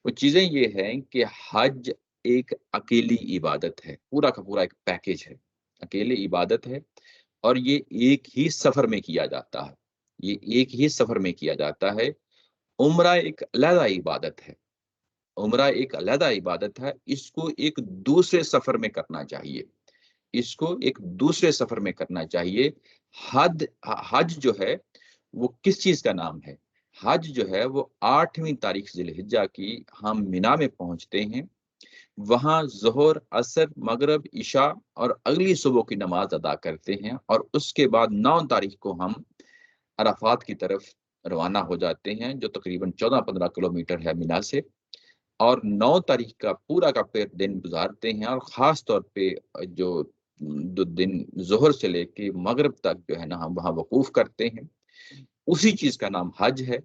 وہ چیزیں یہ ہیں کہ حج ایک اکیلی عبادت ہے، پورا کا پورا ایک پیکیج ہے، اکیلی عبادت ہے. اور یہ ایک ہی سفر میں کیا جاتا ہے. عمرہ ایک علیحدہ عبادت ہے. اس کو ایک دوسرے سفر میں کرنا چاہیے. حج جو ہے وہ کس چیز کا نام ہے؟ حج جو ہے وہ 8ویں تاریخ ذی الحجہ کی ہم مینا میں پہنچتے ہیں، وہاں ظہر، عصر، مغرب، عشاء اور اگلی صبح کی نماز ادا کرتے ہیں، اور اس کے بعد 9 تاریخ کو ہم عرفات کی طرف روانہ ہو جاتے ہیں جو تقریباً 14-15 کلومیٹر ہے مینا سے. اور 9 تاریخ کا پورا دن گزارتے ہیں، اور خاص طور پہ جو دن ظہر سے لے کے مغرب تک جو ہے نا ہم وہاں وقوف کرتے ہیں. اسی چیز کا نام حج ہے.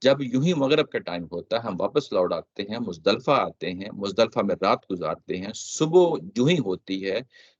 جب یوں ہی مغرب کا ٹائم ہوتا ہے ہم واپس لوٹ آتے ہیں، مزدلفہ آتے ہیں، مزدلفہ میں رات گزارتے ہیں. صبح جو ہی ہوتی ہے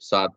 7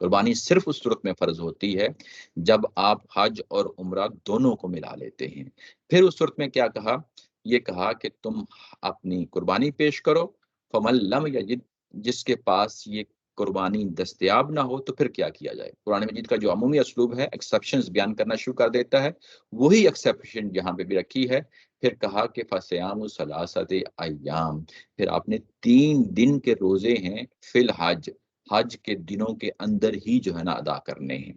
قربانی صرف اس صورت میں فرض ہوتی ہے جب آپ حج اور عمرہ دونوں کو ملا لیتے ہیں۔ پھر اس صورت میں کیا کہا؟ یہ کہا کہ تم اپنی قربانی پیش کرو، فمن لم یجد، جس کے پاس یہ قربانی دستیاب نہ ہو تو پھر کیا کیا جائے۔ قرآن مجید کا جو عمومی اسلوب ہے ایکسیپشنز بیان کرنا شروع کر دیتا ہے، وہی ایکسیپشن یہاں پہ بھی رکھی ہے۔ پھر کہا کہ فصیام ثلاثۃ ایام، پھر آپ نے 3 دن کے روزے ہیں فی الحج، حج کے دنوں کے اندر ہی جو ہے نا ادا کرنے ہیں۔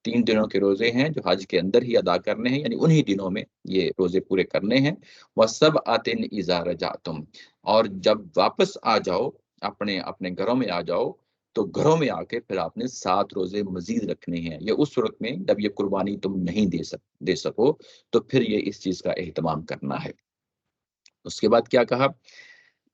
3 دنوں کے روزے ہیں جو حج کے اندر ہی ادا کرنے ہیں، یعنی انہی دنوں میں یہ روزے پورے کرنے ہیں۔ وَسَبْعَةٍ إِذَا رَجَعْتُمْ، اور جب واپس آ جاؤ، اپنے گھروں میں آ جاؤ، تو گھروں میں آ کے پھر آپ نے 7 روزے مزید رکھنے ہیں۔ یہ اس صورت میں جب یہ قربانی تم نہیں دے سکو تو پھر یہ اس چیز کا اہتمام کرنا ہے۔ اس کے بعد کیا کہا؟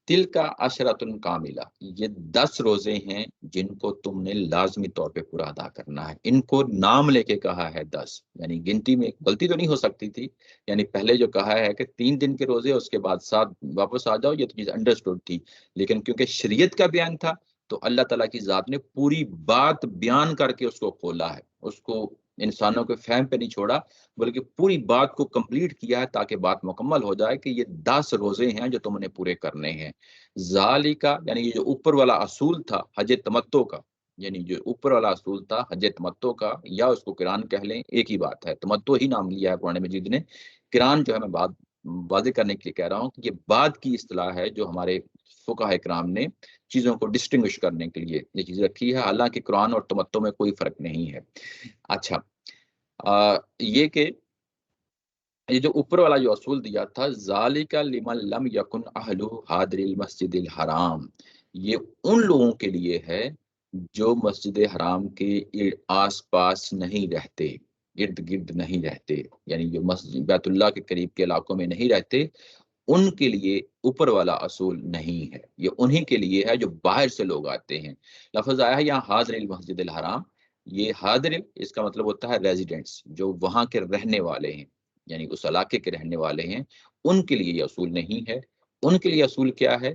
تل کا عشرۃ کاملہ، یہ 10 روزے ہیں جن کو تم نے لازمی طور پہ پورا ادا کرنا ہے۔ ان کو نام لے کے کہا ہے 10، یعنی گنتی میں غلطی تو نہیں ہو سکتی تھی، یعنی پہلے جو کہا ہے کہ 3 دن کے روزے اس کے بعد 7 واپس آ جاؤ، یہ تو چیز انڈرسٹوڈ تھی، لیکن کیونکہ شریعت کا بیان تھا تو اللہ تعالیٰ کی ذات نے پوری بات بیان کر کے اس کو کھولا ہے، اس کو انسانوں کے فہم پہ نہیں چھوڑا، بلکہ پوری بات کو کمپلیٹ کیا ہے تاکہ بات مکمل ہو جائے کہ یہ 10 روزے ہیں جو تم نے پورے کرنے ہیں۔ ذالکا، یعنی یہ جو اوپر والا اصول تھا حج تمتع کا، یعنی جو اوپر والا اصول تھا حج تمتع کا، یا اس کو قران کہہ لیں، ایک ہی بات ہے، تمتع ہی نام لیا ہے قرآن مجید نے۔ قران جو ہے، میں بات واضح کرنے کے لیے کہہ رہا ہوں کہ یہ بعد کی اصطلاح ہے جو ہمارے فقہاء کرام نے چیزوں کو ڈسٹنگوش کرنے کے لیے یہ چیز رکھی ہے، حالانکہ قرآن اور تمتع میں کوئی فرق نہیں ہے۔ اچھا، یہ کہ یہ جو اوپر والا جو اصول دیا تھا، ذالک لمن لم یکن اہلہ حاضر المسجد الحرام، یہ ان لوگوں کے لیے ہے جو مسجد حرام کے آس پاس نہیں رہتے، ارد گرد نہیں رہتے، یعنی جو مسجد بیت اللہ کے قریب کے علاقوں میں نہیں رہتے، ان کے لیے اوپر والا اصول نہیں ہے، یہ انہی کے لیے ہے جو باہر سے لوگ آتے ہیں۔ لفظ آیا ہے یہاں حاضر المسجد الحرام، یہ حاضر اس کا مطلب ہوتا ہے ریزیڈنٹس، جو وہاں کے رہنے والے ہیں، یعنی اس علاقے کے رہنے والے ہیں، ان کے لیے یہ اصول نہیں ہے۔ ان کے لیے اصول کیا ہے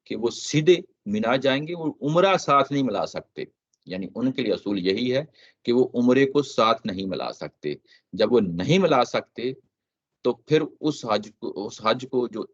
کہ وہ سیدھے مینا جائیں گے، وہ عمرہ ساتھ نہیں ملا سکتے، یعنی ان کے لیے اصول یہی ہے کہ وہ عمرے کو ساتھ نہیں ملا سکتے۔ جب وہ نہیں ملا سکتے تو پھر اس حج کو جو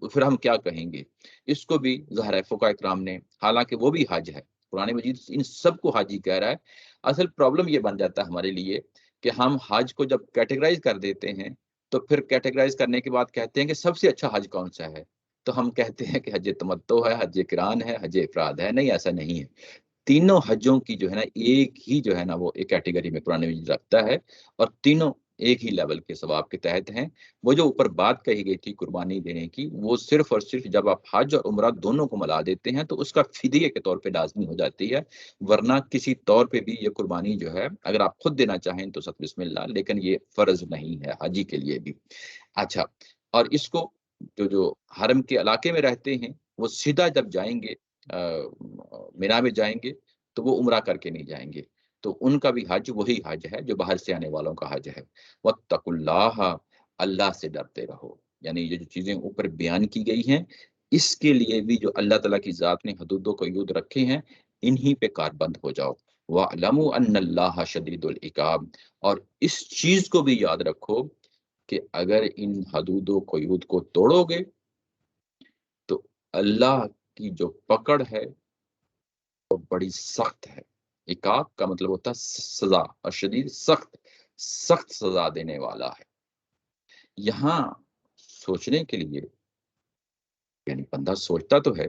پھر ہم کیا کہیں گے؟ اس کو بھی ظاہر ہے فقہاء کرام نے، حالانکہ وہ بھی حج ہے، قرآن مجید ان سب کو حج ہی کہہ رہا ہے۔ اصل پرابلم یہ بن جاتا ہے ہمارے لیے کہ ہم حج کو جب کیٹیگرائز کر دیتے ہیں تو پھر کیٹیگرائز کرنے کے بعد کہتے ہیں کہ سب سے اچھا حج کون سا ہے، تو ہم کہتے ہیں کہ حج تمتع ہے، حج قران ہے، حج افراد ہے۔ نہیں، ایسا نہیں ہے، تینوں حجوں کی جو ہے نا ایک ہی جو ہے نا وہ ایک کیٹیگری میں قرآن مجید رکھتا ہے، اور تینوں ایک ہی لیول کے ثواب کے تحت ہیں۔ وہ جو اوپر بات کہی گئی تھی قربانی دینے کی، وہ صرف اور صرف جب آپ حج اور عمرہ دونوں کو ملا دیتے ہیں تو اس کا فدیے کے طور پہ لازمی ہو جاتی ہے، ورنہ کسی طور پہ بھی یہ قربانی جو ہے اگر آپ خود دینا چاہیں تو ست بسم اللہ، لیکن یہ فرض نہیں ہے حاجی کے لیے بھی۔ اچھا، اور اس کو جو حرم کے علاقے میں رہتے ہیں وہ سیدھا جب جائیں گے مینا میں جائیں گے تو وہ عمرہ کر کے نہیں جائیں گے، تو ان کا بھی حج وہی حج ہے جو باہر سے آنے والوں کا حج ہے۔ وَاتَّقُوا اللَّهَ، اللہ سے ڈرتے رہو، یعنی یہ جو چیزیں اوپر بیان کی گئی ہیں اس کے لیے بھی جو اللہ تعالیٰ کی ذات نے حدودوں کو حدود رکھے ہیں انہی پہ کاربند ہو جاؤ۔ وَاعْلَمُوا أَنَّ اللَّهَ شَدِيدُ الْعِقَابِ، اور اس چیز کو بھی یاد رکھو کہ اگر ان حدود و قیود کو توڑو گے تو اللہ کی جو پکڑ ہے وہ بڑی سخت ہے۔ عقاب کا مطلب ہوتا ہے سزا، اور شدید سخت، سخت سزا دینے والا ہے۔ یہاں سوچنے کے لیے، یعنی بندہ سوچتا تو ہے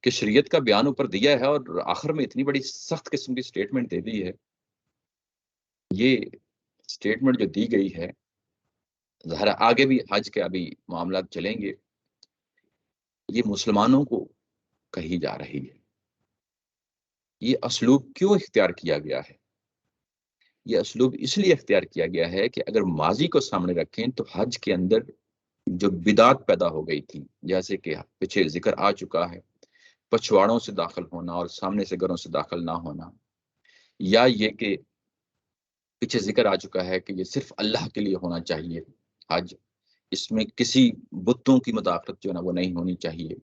کہ شریعت کا بیان اوپر دیا ہے اور آخر میں اتنی بڑی سخت قسم کی سٹیٹمنٹ دے دی ہے۔ یہ سٹیٹمنٹ جو دی گئی ہے، ظاہر آگے بھی حج کے ابھی معاملات چلیں گے، یہ مسلمانوں کو کہی جا رہی ہے۔ یہ اسلوب کیوں اختیار کیا گیا ہے؟ یہ اسلوب اس لیے اختیار کیا گیا ہے کہ اگر ماضی کو سامنے رکھیں تو حج کے اندر جو بدعت پیدا ہو گئی تھی، جیسے کہ پیچھے ذکر آ چکا ہے، پچھواڑوں سے داخل ہونا اور سامنے سے گھروں سے داخل نہ ہونا، یا یہ کہ پیچھے ذکر آ چکا ہے کہ یہ صرف اللہ کے لیے ہونا چاہیے حج، اس میں کسی بتوں کی مداخلت جو ہے نا وہ نہیں ہونی چاہیے۔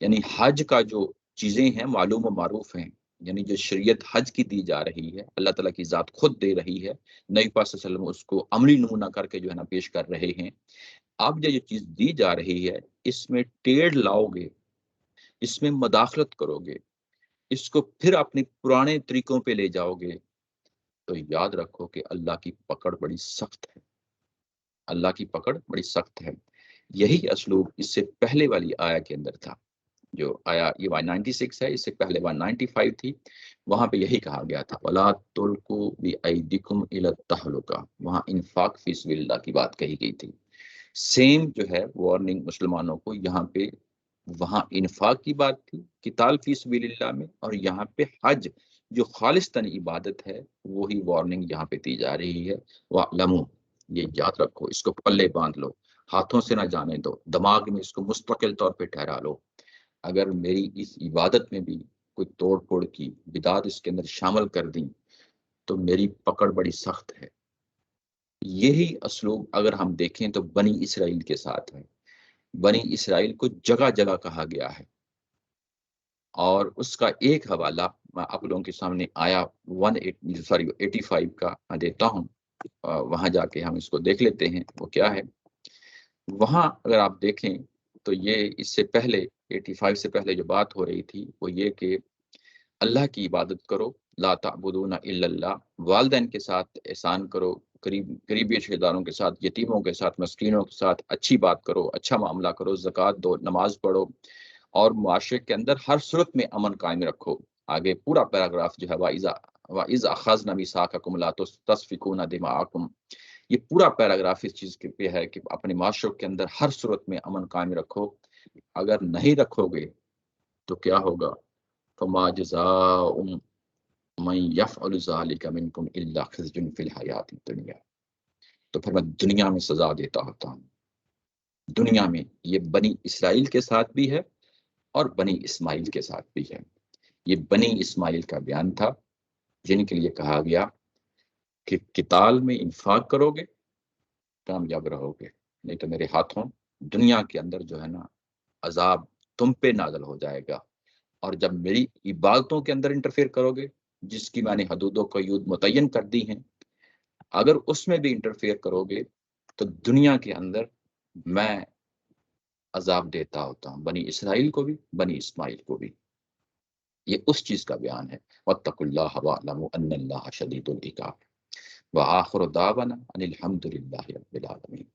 یعنی حج کا جو چیزیں ہیں معلوم و معروف ہیں، یعنی جو شریعت حج کی دی جا رہی ہے، اللہ تعالیٰ کی ذات خود دے رہی ہے، نبی پاک صلی اللہ علیہ وسلم اس کو عملی نمونہ کر کے جو ہے نا پیش کر رہے ہیں۔ اب جو یہ چیز دی جا رہی ہے، اس میں ٹیڑھ لاؤ گے، اس میں مداخلت کرو گے، اس کو پھر اپنے پرانے طریقوں پہ لے جاؤ گے، تو یاد رکھو کہ اللہ کی پکڑ بڑی سخت ہے، اللہ کی پکڑ بڑی سخت ہے۔ یہی اسلوب اس سے پہلے والی آیا کے اندر تھا، جو آیا یہ 196 ہے، اس سے پہلے 195 تھی، وہاں پہ یہی کہا گیا تھا وَلَا تُلْقُوا بِأَيْدِكُمْ إِلَى التَّهْلُكَةِ، وہاں انفاق فی سبیل اللہ کی بات کہی گئی تھی۔ سیم جو ہے وارننگ مسلمانوں کو یہاں پہ، وہاں انفاق کی بات تھی قتال فی سبیل اللہ میں، اور یہاں پہ حج جو خالصتاً عبادت ہے وہی وارننگ یہاں پہ دی جا رہی ہے۔ وَاعْلَمُوا، یہ یاد رکھو، اس کو پلے باندھ لو، ہاتھوں سے نہ جانے دو، دماغ میں اس کو مستقل طور پہ ٹھہرا لو، اگر میری اس عبادت میں بھی کوئی توڑ پھوڑ کی بدعت اس کے اندر شامل کر دیں تو میری پکڑ بڑی سخت ہے۔ یہی اسلوب اگر ہم دیکھیں تو بنی اسرائیل کے ساتھ ہے۔ بنی اسرائیل کو جگہ جگہ کہا گیا ہے، اور اس کا ایک حوالہ میں آپ لوگوں کے سامنے آیا 85 کا میں دیتا ہوں، وہاں جا کے ہم اس کو دیکھ لیتے ہیں وہ کیا ہے۔ وہاں اگر آپ دیکھیں تو یہ اس سے پہلے 85 سے پہلے جو بات ہو رہی تھی وہ یہ کہ اللہ کی عبادت کرو، لا تعبدون الا اللہ، والدین کے ساتھ احسان کرو، قریبی رشتہ داروں کے ساتھ، یتیموں کے ساتھ، مسکینوں کے ساتھ اچھی بات کرو، اچھا معاملہ کرو، زکوٰۃ دو، نماز پڑھو، اور معاشرے کے اندر ہر صورت میں امن قائم رکھو۔ آگے پورا پیراگراف جو ہے وَإِذْ أَخَذْنَا مِيثَاقَكُمْ لَا تَسْفِكُونَ دِمَاءَكُمْ، یہ پورا پیراگراف اس چیز کے پہ ہے کہ اپنے معاشرے کے اندر ہر صورت میں امن قائم رکھو۔ اگر نہیں رکھو گے تو کیا ہوگا؟ فَمَا جَزَاءُ مَن يَفْعَلُ ذَلِكَ مِنكُمْ إِلَّا خِزْيٌ فِي الْحَيَاةِ الدُّنْيَا، تو پھر میں دنیا میں سزا دیتا ہوتا ہوں۔ دنیا میں یہ بنی اسرائیل کے ساتھ بھی ہے اور بنی اسماعیل کے ساتھ بھی ہے۔ یہ بنی اسماعیل کا بیان تھا جن کے لیے کہا گیا کہ قتال میں انفاق کرو گے کامیاب رہو گے، نہیں تو میرے ہاتھوں دنیا کے اندر جو ہے نا عذاب تم پہ نازل ہو جائے گا، اور جب میری عبادتوں کے اندر انٹرفیئر کرو گے جس کی میں نے حدود و قیود متعین کر دی ہیں، اگر اس میں بھی انٹرفیئر کرو گے تو دنیا کے اندر میں عذاب دیتا ہوتا ہوں، بنی اسرائیل کو بھی بنی اسماعیل کو بھی۔ یہ اس چیز کا بیان ہے۔ وَاتَّقُوا اللَّهَ وَاعْلَمُوا أَنَّ اللَّهَ شَدِيدُ الْعِقَابِ وَآخِرُ دَعْوَانَا أَنِ الْحَمْدُ لِلَّهِ رَبِّ الْعَالَمِينَ۔